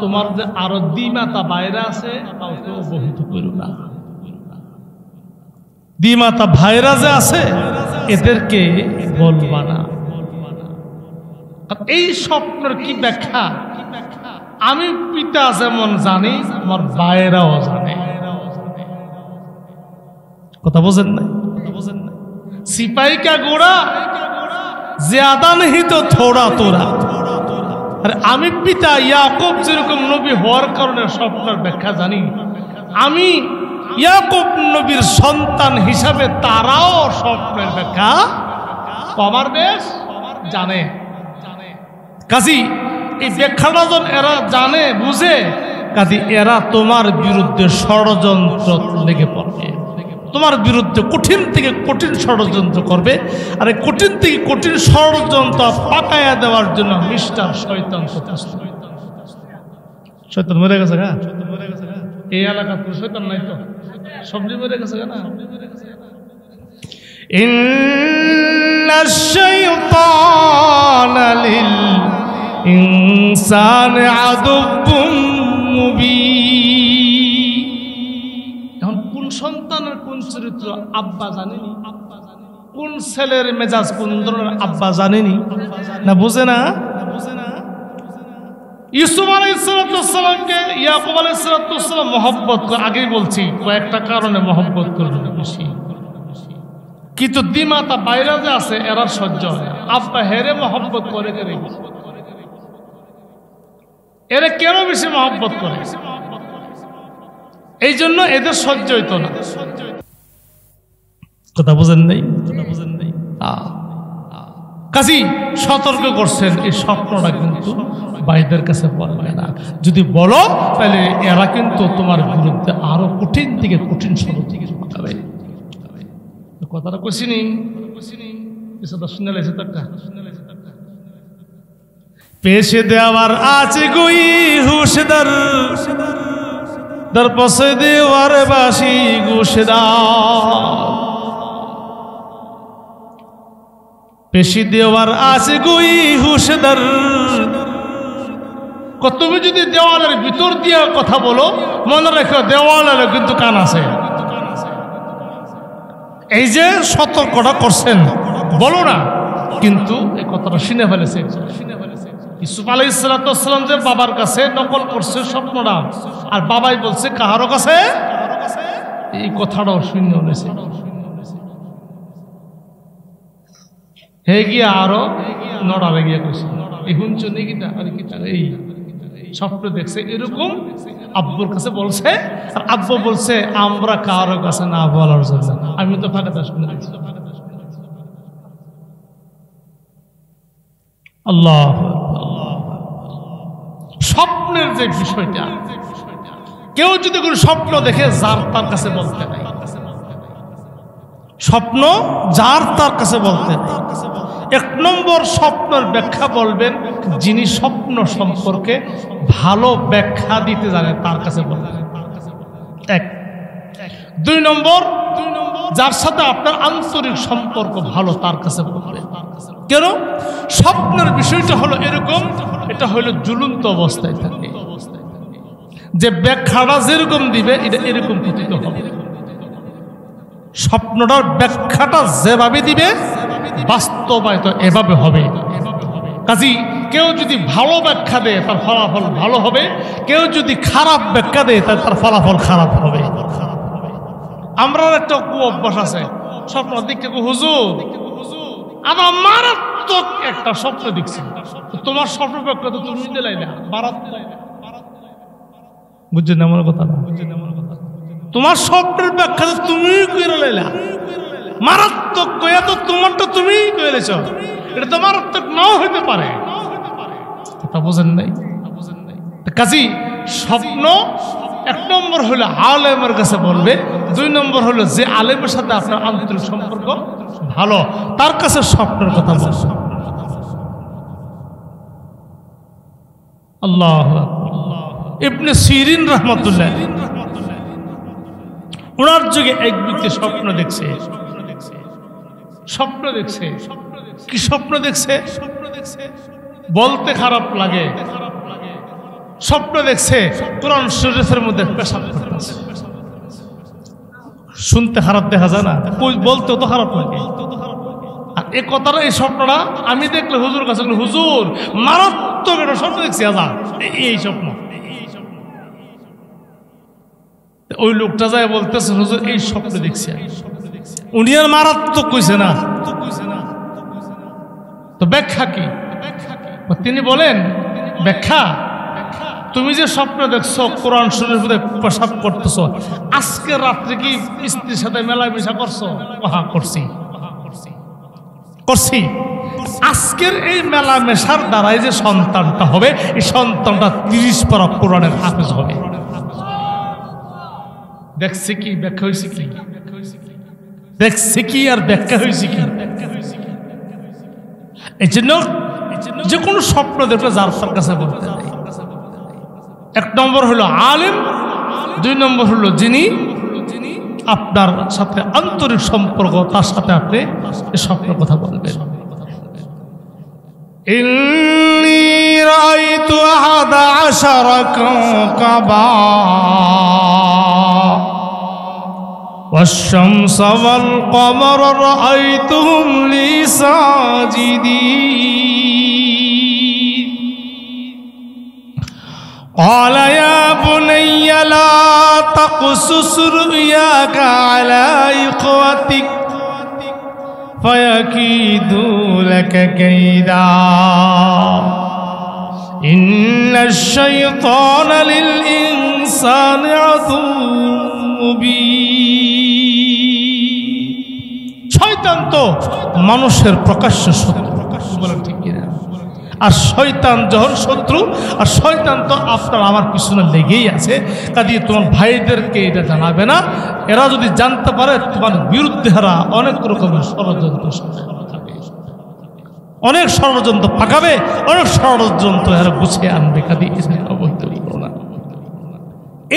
A: তোমার যে আরো দ্বিমাতা বাইরে আছে কাউকে অবহিত করো না। দ্বিমাতা ভাইরা যে আছে এদেরকে বলবা না। এই স্বপ্নের কি ব্যাখ্যা আমি পিতা যেমন জানি আমার ভাইরাও জানে। কথা বোঝেন না? সিপাही का घोड़ा ज्यादा नहीं तो थोड़ा थोड़ा। আরে আমি পিতা ইয়াকুব যেরকম নবী হওয়ার কারণে স্বপ্নের ব্যাখ্যা জানি, আমি ইয়াকুব নবীর সন্তান হিসাবে তারাও স্বপ্নের ব্যাখ্যা আমার বেশ জানে। কাজী এই ব্যাখ্যাটা যখন এরা জানে বুঝে, কাজী এরা তোমার বিরুদ্ধে ষড়যন্ত্র লেগে পড়বে, তোমার বিরুদ্ধে কঠিন থেকে কঠিন ষড়যন্ত্র করবে। আর এই কঠিন থেকে কঠিন ষড়যন্ত্র পাকায়া দেওয়ার জন্য মিস্টার শয়তান প্রস্তুত। শয়তান মরে গেছে গা? এই এলাকার কোনো শয়তান নাই তো? সবজি মরে গেছে না? ইন্নাশ শাইতানা লিল ইনসানি আদুব্বুম মুবিন। এখন কোন সন্তানের কোন চরিত্র আব্বা জানেনি? কোন ছেলের মেজাজ কোন ধরনের আব্বা জানেনি? না বুঝে না? ইউসুফ আলাইহিসসালামকে ইয়াকুব আলাইহিসসালাম মহব্বত করে, আগেই বলছি কয়েকটা কারণে মহব্বত করবে বেশি, কিন্তু দ্বিমাতা বাইরে যে আছে এরা সহ্য হয়। আব্বা হেরে মহব্বত করে এরা কেন বেশি মহব্বত করে? এই জন্য এদের সহ্য হইতো না। কথা বুঝেন নাই? কাজী সতর্ক করছেন এই স্বপ্নটা কিন্তু ভাইদের কাছে বলবে না। যদি বলো তাহলে এরা কিন্তু তোমার বিরুদ্ধে আরো কঠিন থেকে কঠিন ষড়যন্ত্র পাকাবে। কথাটা কইছিনি? শুনে লাইছে তারটা পেশে দেওয়ার আছে গুই হুশদার দর পসে দেওয়ার বাসি ঘুষদার। পেশি দেওয়ার আছে গুই হুশদার। তুমি যদি দেওয়ালের ভিতর দিয়ে কথা বলো মনে রেখো দেওয়ালের কিন্তু কান আছে। এই যে সতর্কটা করছেন বলো না, কিন্তু এই কথাটা শুনে ফেলেছে। ইউসুফ আলাইহিসসালাম যে বাবার কাছে নকল করছে স্বপ্নটা, আর বাবাই বলছে কাহারও কাছে, এই কথাটাও শূন্য হয়েছে। হে গিয়া আরো নড়ারে গিয়া কইছে এই হুঞ্চ নেই কিটা আর কিটা এই স্বপ্ন দেখছে এরকম আব্বুর কাছে বলছে। আর আব্বু বলছে আমরা কারো কাছে না বলার জন্য। আমি তো ফাঁকাটা শুনে দিচ্ছি। আল্লাহ স্বপ্নের যে বিষয়টা, কেউ যদি কোনো স্বপ্ন দেখে যার তার কাছে বলতে নাই, স্বপ্ন যার তার কাছে বলতে নাই। এক নম্বর স্বপ্নের ব্যাখ্যা বলবেন যিনি স্বপ্ন সম্পর্কে ভালো ব্যাখ্যা দিতে জানে তার কাছে বলবেন। এক। দুই নম্বর যার সাথে আপনার আন্তরিক সম্পর্ক ভালো তার কাছে বলবেন। কেন? স্বপ্নের বিষয়টা হলো এরকম, এটা হলো ঝুলন্ত অবস্থায় থাকে, যে ব্যাখ্যাটা যেরকম দিবে এটা এরকম পতিত হবে। স্বপ্নটার ব্যাখ্যাটা যেভাবে দিবে বাস্তবায়িত এভাবে হবে। কাজী কেউ যদি ভালো ব্যাখ্যা দেয় তার ফলাফল ভালো হবে, কেউ যদি খারাপ ব্যাখ্যা দেয় তার ফলাফল খারাপ হবে। আমরা একটা অভ্যাস আছে, স্বপ্ন দেখতে হুজুর আমার মারাত্মক একটা স্বপ্ন দেখছি, তোমার স্বপ্ন ব্যাখ্যা তো তুমি দিলাই না, বুঝছেন আমার কথা? তোমার স্বপ্নের ব্যাখ্যা তো তুমি করে লাইলা, মারাত্মক কয়া তো তোমারটা তুমি করেছ, এটা তো মারাত্মক নাও হইতে পারে। কথা বোঝেন নাই? কাজী স্বপ্ন এক নম্বর হলো আলেমের কাছে বলবে, দুই নম্বর হলো যে আলেমের সাথে আপনার আন্তরিক সম্পর্ক ভালো তার কাছে স্বপ্নের কথা বলবে। আল্লাহ ইবনে সিরিন রাহমাতুল্লাহ ওনার যুগে এক ব্যক্তি স্বপ্ন দেখছে। কি স্বপ্ন দেখছে বলতে খারাপ লাগে। স্বপ্ন দেখছে কোরআন শরীফের মধ্যে পেশাব করতেছে। শুনতে খারাপ দেখা যায় না, বলতেও তো খারাপ লাগে। আর এই কথাটা, এই স্বপ্নটা আমি দেখলে হুজুর কাছে, হুজুর মারাত্মক একটা স্বপ্ন দেখছি, আজা এই স্বপ্ন। ওই লোকটা যায় বলতেছে, হুজুর এই স্বপ্ন দেখছি। উনি আর মারাত্মক কইছে না, তো ব্যাখ্যা কি? তিনি বলেন, ব্যাখ্যা, তুমি যে স্বপ্ন দেখছো কোরআন শরীফে পেশাব করতেছো, আজকে রাত্রে কি স্ত্রীর সাথে মেলামেশা করছো? হ্যাঁ করছি। আজকের এই মেলামেশার দ্বারাই যে সন্তানটা হবে, এই সন্তানটা 30 পারা কোরআনের হাফেজ হবে। দেখছে কি? ব্যাখ্যা হয়েছে কি? দেখছে কি আর ব্যাখ্যা হয়েছে কি? এই জন্য যে কোনো স্বপ্ন দেখলে যার তার কাছে বলতে নেই। 1 নম্বর হলো আলেম, 2 নম্বর হলো যিনি আপনার সাথে আন্তরিক সম্পর্ক, তার সাথে আপনি এই স্বপ্নের কথা বলবেন। ইন্নী রাআইতু 11 কাওকাবা والشمس والقمر رأيتهم لي ساجدين قال يا بني لا تقصص رؤياك على إخوتك فيكيدوا لك كيدا إن الشيطان للإنسان عدو শয়তান তো মানুষের প্রকাশ্য শত্রু, বলেন ঠিক কিনা? আর শয়তান যখন শত্রু, আর শয়তান তো আপনার আমার পিছনে লেগেই আছে, কাজে তোমার ভাইদেরকে এটা জানাবে না। এরা যদি জানতে পারে তোমার বিরুদ্ধে হারা অনেক রকমের ষড়যন্ত্র, অনেক ষড়যন্ত্র পাকাবে, অনেক ষড়যন্ত্র এরা গুছিয়ে আনবে। কাজে অবৈধ না।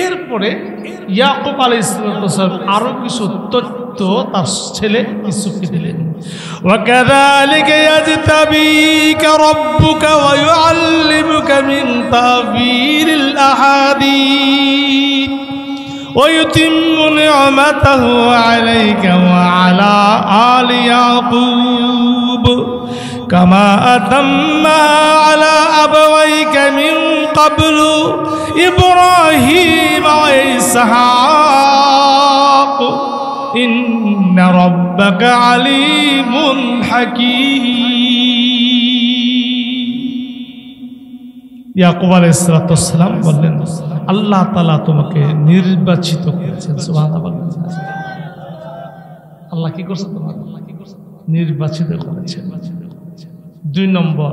A: এরপরে ইয়াকুব আলাইহিস সালাম আরো কিছু তথ্য তার ছেলে ইউসুফকে দিলেন। ওয়াকাযালিকা ইয়াজতাবিকা রাব্বুকা ওয়া ইউআল্লিমুকা মিন তা'বীরিল আহাদিস ওয়া ইউতিম্মু নি'মাতাহু আলাইকা ওয়া আলা আলি ইয়াকুব কামা আতাম্মা আলা আবাওয়াইকা মিন ক্বাবলু ইব্রাহিম ওয়া ইসহাক ইন্না রাব্বাকা আলীমুন হাকীম। ইয়াকুব আলাইহিস সালাম বললেন, আল্লাহ তাআলা তোমাকে নির্বাচিত করেছেন। সুবহানাল্লাহ। আল্লাহ কি করছেন? তোমাকে নির্বাচিত করেছেন। 2 নম্বর,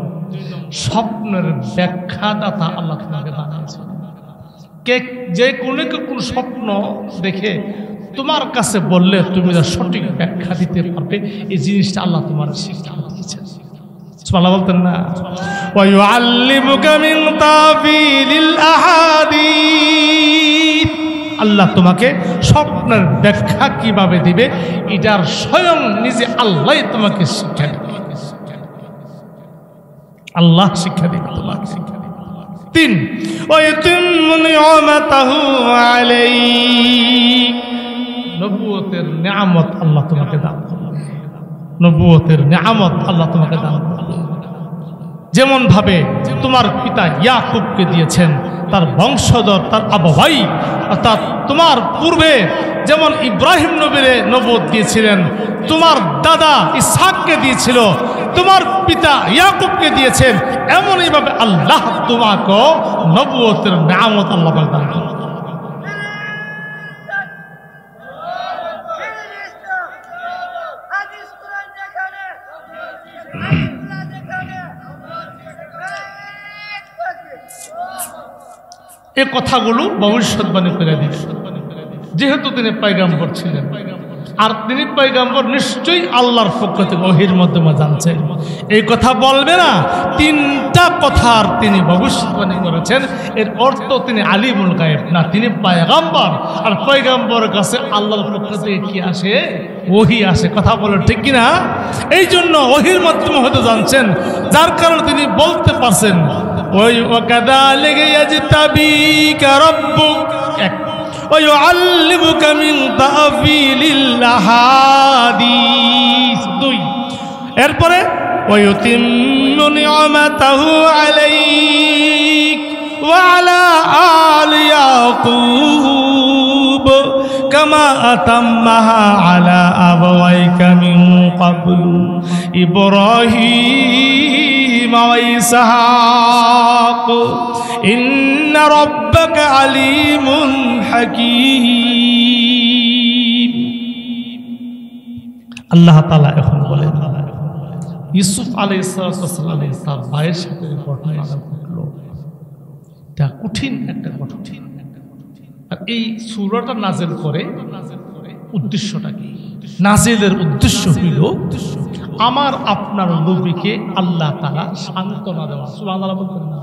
A: স্বপ্নের ব্যাখ্যাদাতা আল্লাহ তোমাকে বানিয়েছেন। যে কোনো স্বপ্ন দেখে তোমার কাছে বললে তুমি তার সঠিক ব্যাখ্যা দিতে পারবে, এই জিনিসটা আল্লাহ তোমার শিক্ষা দিয়েছেন। সুবহানাল্লাহ বলতেন না? ওয়া ইউআল্লিমুকা মিন তা'বীরিল আহাদিস, আল্লাহ তোমাকে স্বপ্নের ব্যাখ্যা কিভাবে দিবে এটার স্বয়ং নিজে আল্লাহ তোমাকে শিক্ষা দিবে। আল্লাহ শিক্ষা দিবে তোমাকে। 3, ওয়া ইউতিম্মু নি'মাতাহু আলাইক, নবুয়তের নিয়ামত আল্লাহ তোমাকে দান করবে। নবুয়তের নিয়ামত আল্লাহ তোমাকে দান করবে। যেমন ভাবে তোমার পিতা ইয়াকুবকে দিয়েছেন, তার বংশধর, তার আবহাই, অর্থাৎ তোমার পূর্বে যেমন ইব্রাহিম নবীরে নবুয়ত দিয়েছিলেন, তোমার দাদা ইসহাককে দিয়েছিল, তোমার পিতা ইয়াকুবকে দিয়েছেন, এমনইভাবে আল্লাহ তোমাকে নবুয়তের নিয়ামত আল্লাহ দান করবে। এই কথাগুলো ভবিষ্যৎবাণী করে দিলেন, যেহেতু তিনি পয়গম্বর ছিলেন। আর তিনি পয়গম্বর নিশ্চয়ই আল্লাহর পক্ষ থেকে ওহীর মাধ্যমে জানছেন। এই কথা বলবে না, 3টা কথার তিনি ভবিষ্যৎবাণী করেছেন। এর অর্থ তিনি আলিমুল গায়েব না, তিনি পয়গম্বর। আর পয়গম্বরের কাছে আল্লাহর পক্ষ থেকে কি আসে? ওহী আসে। কথা বলেন ঠিক কিনা? এই জন্য ওহীর মাধ্যমে হয়তো জানছেন, যার কারণে তিনি বলতে পারছেন ওয়াকাযালিকা ইয়াজতাবিকা রাব্বুক ويعلمك من تأويل الأحاديث দুই এরপরে ويتم نعمته عليك وعلى آل يعقوب كما أتمها على أبويك من قبل إبراهيم وإسحاق إن ربك عليم حكيم الله تعالى এখন বলেন ইউসুফ আলাইহিস সালাম তার ভাইয়ের সাথে ঘটনা ঘটলো এটা কঠিন একটা ঘটনা আর এই সূরাটা নাযিল করে উদ্দেশ্যটা কি নাযিলের উদ্দেশ্য হইল আমার আপনার নবীকে আল্লাহ তাআলা সান্ত্বনা দেওয়া সুবহানাল্লাহ বলতেন না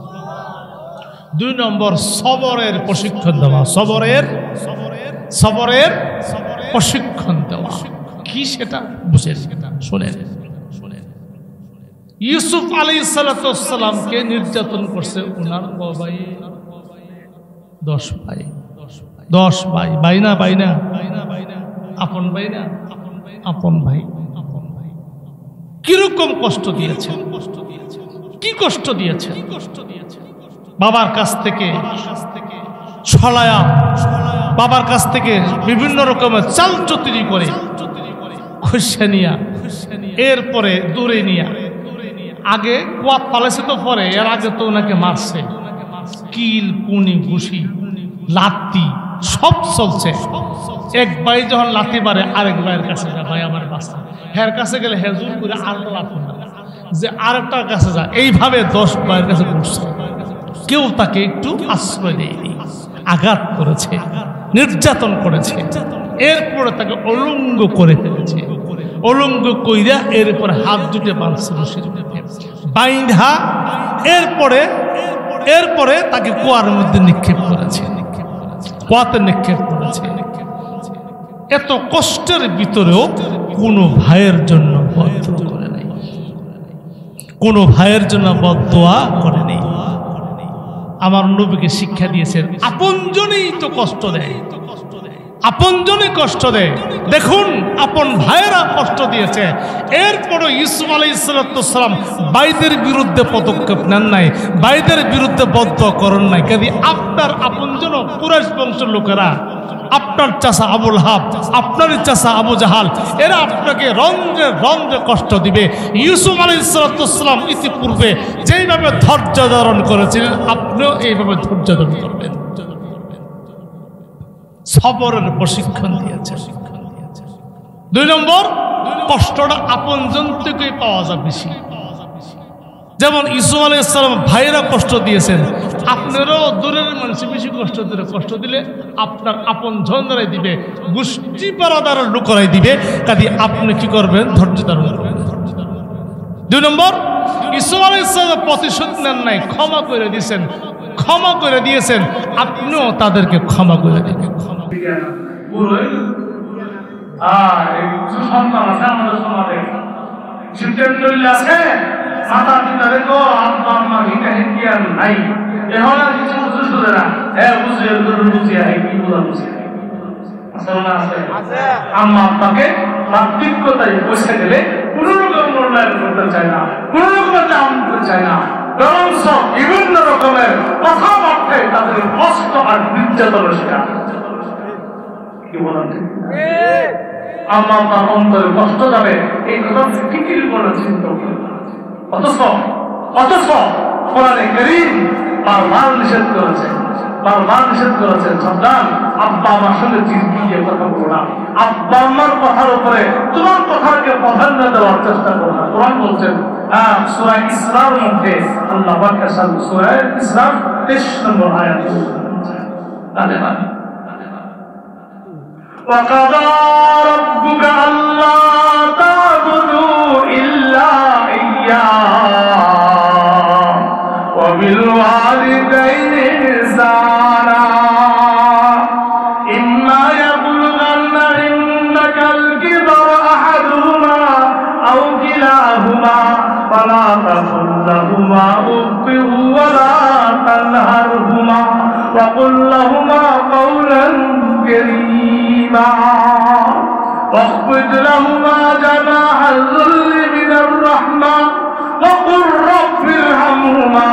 A: দুই নম্বর সবরের প্রশিক্ষণ দেওয়া সবরের প্রশিক্ষণ দেওয়া কি সেটা বুঝেন শুনেন ইউসুফ আলাইহিস সালামকে নির্যাতন করছে ওনার ভাই 10 ভাই ভাই না আপন ভাই কিরকম কষ্ট দিয়েছে কি কষ্ট দিয়েছে বাবার কাছ থেকে ছলায়া বাবার কাছ থেকে বিভিন্ন রকমের চালচতুরি করে খুশে নিয়া এরপরে দূরে নিয়া আগে কুয়াত পালাইছে তো পরে এর আগে তো ওনাকে মারছে কিল কুনি ঘুষি লাত্তি সব চলছে এক ভাই যখন লাথি মারে আরেক ভাইয়ের কাছে যা ভাই আমার বাচ্চা হের কাছে গেলে হেজুর করে আর লাথি মারে যে আরেকটার কাছে যা এইভাবে 10 ভাইয়ের কাছে ঘুরছে কেউ তাকে একটু আশ্রয় দেয়নি আঘাত করেছে নির্যাতন করেছে এরপরে তাকে অলঙ্গ করে ফেলেছে অলঙ্গ কইরা এরপরে হাত দুটে বাঁধছে বাইন্ধা এরপরে তাকে কুয়ার মধ্যে নিক্ষেপ করেছে কুয়াতে নিক্ষেপ করেছে এত কষ্টের ভিতরেও কোনো ভাইয়ের জন্য বদদোয়া করে নাই কোনো ভাইয়ের জন্য বদদোয়া করে নাই আমার নবীকে শিক্ষা দিয়েছেন আপনজনই তো কষ্ট দেয় আপনজনই কষ্ট দেয় দেখুন আপন ভাইয়েরা কষ্ট দিয়েছে এরপরও ইউসুফ আলাইহিস সালাম ভাইদের বিরুদ্ধে পদক্ষেপ নেন নাই ভাইদের বিরুদ্ধে বদদোয়া করেন নাই কাজে আপনার আপনজন কুরাইশ বংশের লোকেরা আপনার চাচা আবুল হাব আপনার চাচা আবু জাহাল এরা আপনাকে রন্ধ্রে রন্ধ্রে কষ্ট দিবে ইউসুফ আলাইহিস সালাম ইতিপূর্বে যেইভাবে ধৈর্য ধারণ করেছিলেন আপনিও এইভাবে ধৈর্য ধারণ করবেন সবরের প্রশিক্ষণ দিয়েছে 2 নম্বর কষ্টটা আপনজন থেকেই পাওয়া যায় বেশি যেমন ইউসুফ আলাইহিস সালাম ভাইরা কষ্ট দিয়েছেন আপনারও দূরের মানুষ বেশি কষ্ট দিলে আপনার আপনজনরাই দিবে গোষ্ঠী পাড়াদার লোকেরাই দিবে কাজে আপনি কি করবেন ধৈর্য ধারণ করবেন 2 নম্বর ইউসুফ আলাইহিস সালাম প্রতিশোধ নেন নাই ক্ষমা করে দিয়েছেন আপনিও তাদেরকে ক্ষমা করে দিবেন আম্মা আব্বাকে প্রাকৃতিকতায় পয়সা গেলে কোনো রকম মূল্যায়ন করতে চায় না কোনো রকম দাম করতে চায় না বরঞ্চ বিভিন্ন রকমের কথাবার্তে তাদের কষ্ট আর নির্যাতনের শিকার কি বলেন আম্মা আব্বার অন্তরে কষ্ট যাবে এই কথা ঠিকই বলেছেন অথচ কোরআনে কারীম বারবার নিষেধ করেছেন সন্তান আব্বা আমার সঙ্গে চিরকিয়ে কথা বলো না আব্বা আমার কথার উপরে তোমার কথাকে প্রাধান্য দেওয়ার চেষ্টা করো না কোরআন বলছেন সূরা ইসরার মধ্যে আল্লাহ পাক সূরা ইসরার 23 নম্বর আয়াত وَقَضَى رَبُّكَ أَلَّا تَعْبُدُوا إِلَّا إِيَّاهُ وَبِالْوَالِدَيْنِ إِحْسَانًا إِمَّا يَبْلُغَنَّ عِندَكَ الْكِبَرَ أَحَدُهُمَا أَوْ كِلَاهُمَا فَلَا تَقُل لَّهُمَا أُفٍّ وَلَا تَنْهَرْهُمَا وَقُل لَّهُمَا قَوْلًا
B: كريما واخفض لهما جناح الذل من الرحمة وقل رب ارحمهما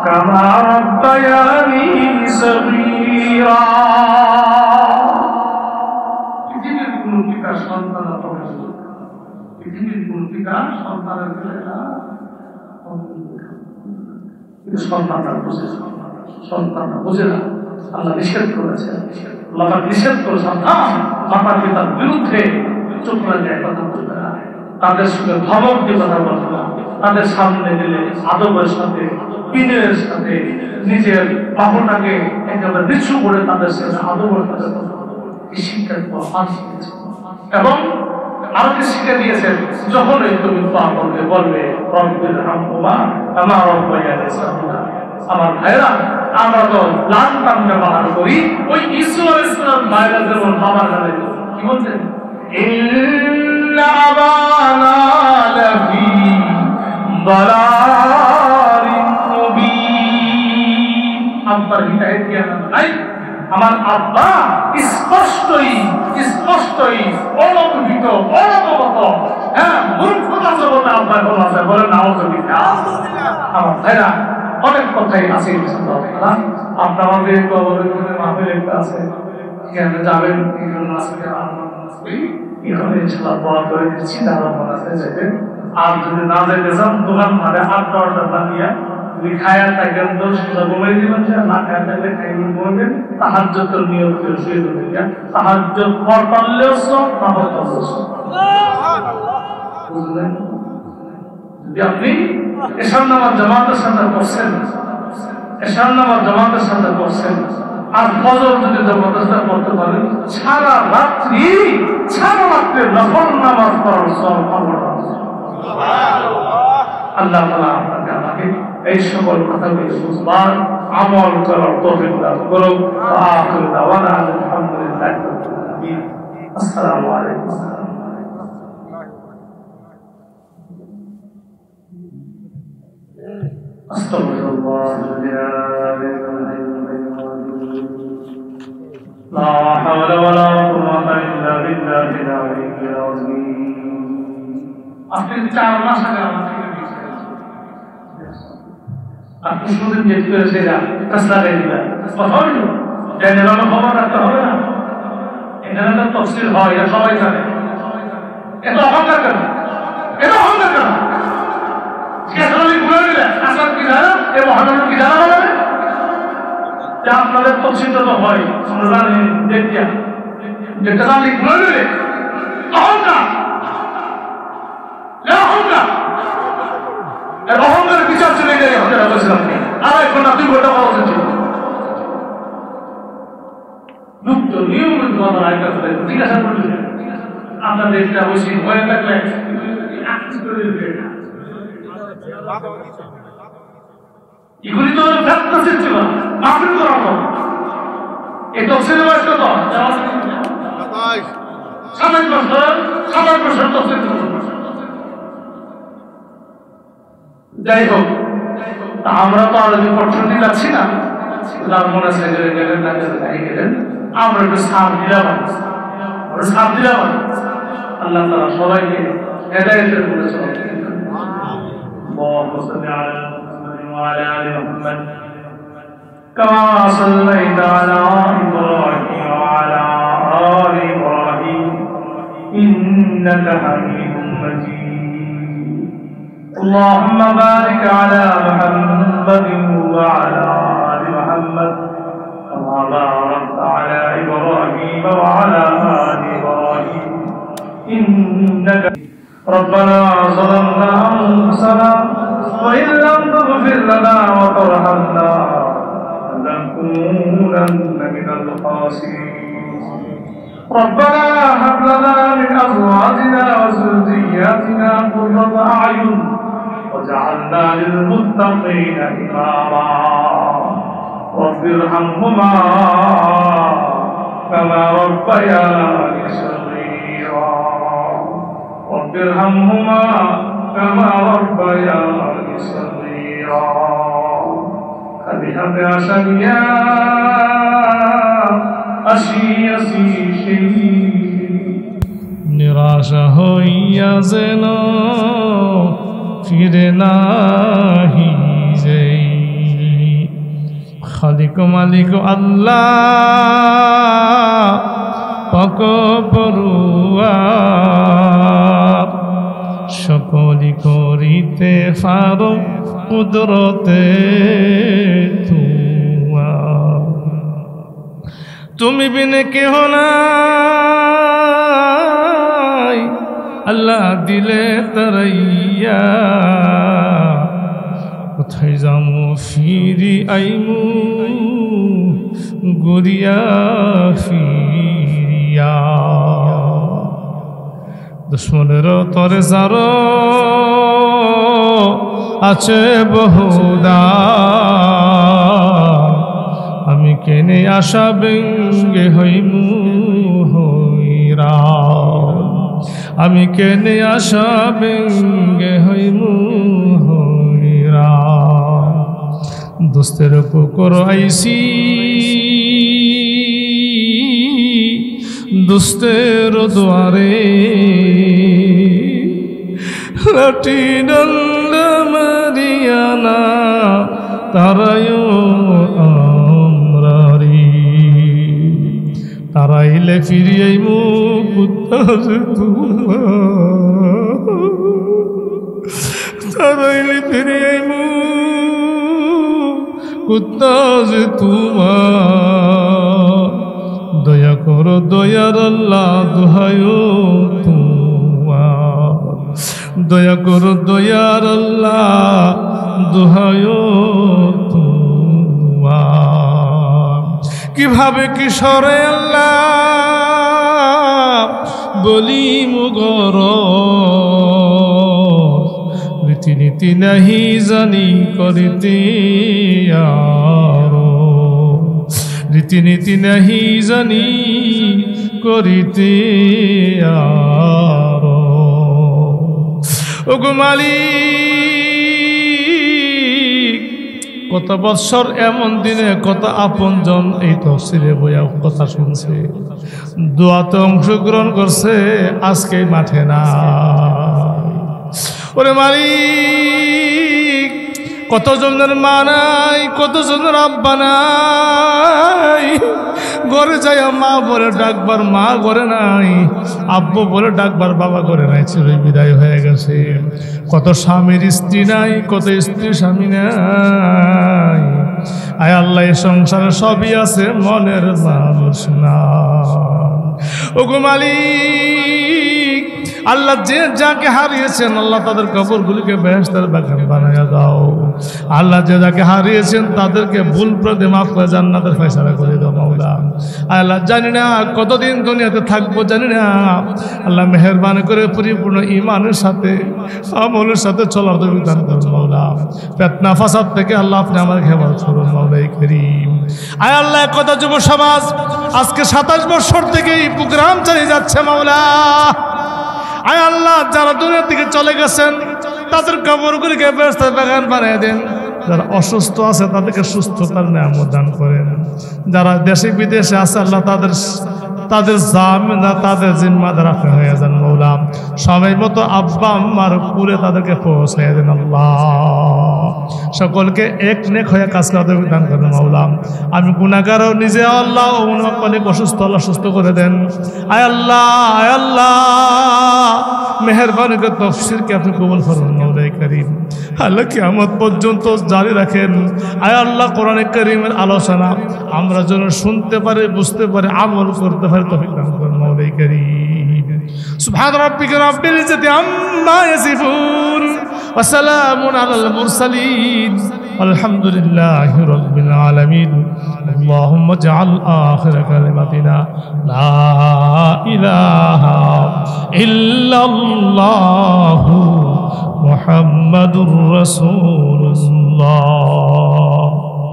B: كما ربياني صغيرا পৃথিবীর কোন পিতার সন্তান পৃথিবীর কোন পিতার সন্তানের সন্তানরা বুঝে না আল্লাহ নিষেধ করেছেন আল্লাহ নিষেধ করেছেন মাতা পিতার বিরুদ্ধে চুপ করে যায় কথা বলবে না তাদের সঙ্গে ধমক দিয়ে কথা বলবে না তাদের সামনে গেলে আদবের সাথে বিনয়ের সাথে নিজের বাহুটাকে একেবারে নিচু করে তাদের সাথে আদবের সাথে এই শিক্ষার পর শিখেছে এবং আরো শিখে দিয়েছেন যখনই তুমি পা করবে বলবে রব্বির হামহুমা কামা রাব্বায়ানি সগীরা আমার ভাইরা আমরা তো লান টান ব্যবহার করি ওই ঈসা আলাইহিস সালাম ভাইরা যেমন বাবার নামে কি বলতেন ইন্না আবানা লাফি দালালিন মুবিন আব্বার হিদায়াত জ্ঞান নাই আমার আব্বা স্পষ্টই অনভিত অনবগত মূর্খতা জগতে আব্বার বলা যায় বলে নাউযুবিল্লাহ আমার ভাইরা অনেক কথাই আছে আপনার আমাদের মাহফিল একটা আছে এখানে যাবেন আজকে এখানে ইনশাআল্লাহ দোয়া করে দিচ্ছি যারা মনে আছে যাবেন আর যদি না যেতে চান দোকান ভাড়া 8-10 টাকা দিয়ে যদি খায়া থাকেন তো সোজা ঘুমাই দিবেন না খায়া থাকলে খাইয়ে ঘুমাবেন তাহাজ্জুদের নিয়ত করে শুয়ে দেবেন তাহাজ্জুদ পড়লেও সব না পড়লেও সব বুঝলেন যদি আপনি এশার নামাজ জামাতের সাথে পড়ছেন এশার নামাজ জামাতের সাথে পড়ছেন আর ফজর যদি জামাতের সাথে পড়তে পারেন সারা রাত্রি নফল নামাজ পড়ার সব আল্লাহ তাআলা আপনাকে আমাকে এই সকল কথাগুলো বুঝবার আমল করার তৌফিক দান করুন আখির দাওয়ানা আলহামদুলিল্লাহি রাব্বিল আলামিন আসসালামু আলাইকুম আস্তাগফিরুল্লাহ লা হাওলা ওয়ালা কুওয়াতা ইল্লা বিল্লাহিল আলিয়্যিল আযীম আপনি 4 মাস আগে আমাকে আপনি শুধু নিয়ত করে সেটা কাজ লাগাই দিবেন হয়তো জানেন না খবর রাখতে হবে না এখানে তো তাফসীর হয় এটা সবাই জানে এত অহংকার কেন কেসরালি ঘুরে দিলে আসল কি জানা এ মহানবী কি জানা হবে যা আপনাদের তাফসীরটা তো হয় আমরা জানি দেখিয়া যে কেসরালি ঘুরে দিলে অহংকার অহংকারের বিচার চলে গেলে হতে বলছিলাম আর এখন 2 ঘন্টা পাওয়া উচিত মুক্ত নিয়মিত কথা রাখতে হবে জিজ্ঞাসা করলে আপনাদের এটা বেশি ভয় লাগলে এগুলি তো ফ্যাক্ট ছিল মাফিল করানো এটা ছিল একটা তো সাময়িক বছর তফসিল যাই হোক আমরা তো আরবি পড়তে যাচ্ছি না যার মনে আছে গেলেন না গেলেন আমরা একটু সাপ দিলাম আল্লাহ তাআলা সবাইকে হেদায়েতের পথে চলাতে اللهم صل على محمد وعلى ال محمد كما صليت على ابراهيم وعلى ال ابراهيم انك حميد مجيد اللهم بارك على محمد وعلى ال محمد كما باركت على ابراهيم وعلى ال ابراهيم انك ربنا ظلمنا أنفسنا وإن لم تغفر لنا وترحمنا لنكونن من الخاسرين ربنا هب لنا من أزواجنا وذرياتنا قرة أعين واجعلنا للمتقين إماما رب ارحمهما كما ربياني صغيرا رب ارحمهما كما ربياني صغيرا خليها بعشريا আসিয়াছি সেই
A: নিরাশা হইয়া যেন ফিরে নাহি যাই। খালিক মালিক আল্লাহ পাক পরুয়ার, সকলি করিতে পারো কুদরতে তোমার। তুমি বিনে কেহ নাই আল্লাহ দিলে তারাইয়া, কোথায় যামু ফিরি আইমু গড়িয়া ফিরিয়া। দুশ্মনের তরে যার আছে বহুদা, আমি কেনে আশা ব্যঙ্গে হইমু হইরা, আমি কেনে আশা ব্যঙ্গে হইমু হইরা। দোস্তের কুকুর আইসি দুস্তের দুয়ারে, লাঠি ডন্ডা মারিয়ানা তারায়ও আমরারি। তারাইলে ফিরিয়াই মুখ উত্তর তারাইলে ফিরিয়াই মুখ উত্তর তোমার। দয়া করো দয়ার আল্লাহ দোহায়ো তোমার, দয়া করো দয়ার আল্লাহ দোহায়ো তোমার। কিভাবে কিশোরে আল্লাহ বলি মুগর, রীতিনীতি নাহি জানি করিতে আরো, রীতিনীতি নাহি জানি করিতে আরো। ওগো মালিক, কত বৎসর এমন দিনে কত আপনজন এই তফসিলে বইয়া কথা শুনছে, দোয়াতে অংশগ্রহণ করছে, আজকে মাঠে না। ওরে মালিক, কতজনের মা নাই, কতজনের আব্বা নাই, ঘরে যাই মা বলে ডাকবার মা ঘরে নাই, আব্বু বলে ডাকবার বাবা ঘরে নাই, চিরই বিদায় হয়ে গেছে। কত স্বামীর স্ত্রী নাই, কত স্ত্রী স্বামী নাই। আয় আল্লাহ, এই সংসারে সবই আছে, মনের মানুষ না। ওগো মালিক, আল্লাহ যে যাকে হারিয়েছেন আল্লাহ তাদের কবরগুলিকে বেহেশতের বাগান বানায়া দাও। আল্লাহ যে যাকে হারিয়েছেন তাদেরকে ভুল প্রদে মাফ করে জান্নাতের ফয়সালা করে দাও মাওলা। আল্লাহ জানি না কতদিন দুনিয়াতে থাকবো জানি না, আল্লাহ মেহেরবানি করে পরিপূর্ণ ঈমানের সাথে আমলের সাথে চলার তৌফিক দান করুন মাওলা। ফিতনা ফাসাদ থেকে আল্লাহ আপনি আমাদের হেফাজত করুন মাওলাই করিম। আয় আল্লাহ, কত যুব সমাজ আজকে 27 বছর থেকে এই প্রোগ্রাম চালিয়ে যাচ্ছে মাওলা। আয় আল্লাহ, যারা দুনিয়া থেকে চলে গেছেন তাদের কবরগুলিকে বেহেশতের বাগান বানিয়ে দেন। যারা অসুস্থ আছে তাদেরকে সুস্থতার নিয়ামত দান করেন। যারা দেশে বিদেশে আছে আল্লাহ তাদের জামিনা তাদের জিম্মাদার আপনি হয়ে যান মৌলা। সময় মতো আব্বা আম্মার পুরে তাদেরকে পৌঁছাইয়া দেন আল্লাহ। সকলকে এক নেক হয়ে কাজ করাতে দান করেন মৌলা। আমি গুনাহগারও নিজে আল্লাহ, অনেক অসুস্থ আল্লাহ সুস্থ করে দেন। আয় আল্লাহ, আয় আল্লাহ, মেহেরবানি করে তফসিরকে আপনি কবুল করুন মওলাই করিম। আল্লাহ কিয়ামত পর্যন্ত জারি রাখেন। আয় আল্লাহ, কোরআনে কারীমের আলোচনা আমরা যেন শুনতে পারি, বুঝতে পারি, আমল করতে পারি, তৌফিক দান করুন মওলাই করিম। সুবহান রাব্বিকা রাব্বিল ইজ্জাতি আম্মা ইয়াসিফুন ওয়া সালামুন আলাল মুরসালিন আলহামদুলিল্লাহি রাব্বিল আলামিন। আল্লাহুম্মা জাআল আখির কালিমাতিনা লা ইলাহা ইল্লাল্লাহু মুহাম্মাদুর রাসূলুল্লাহ।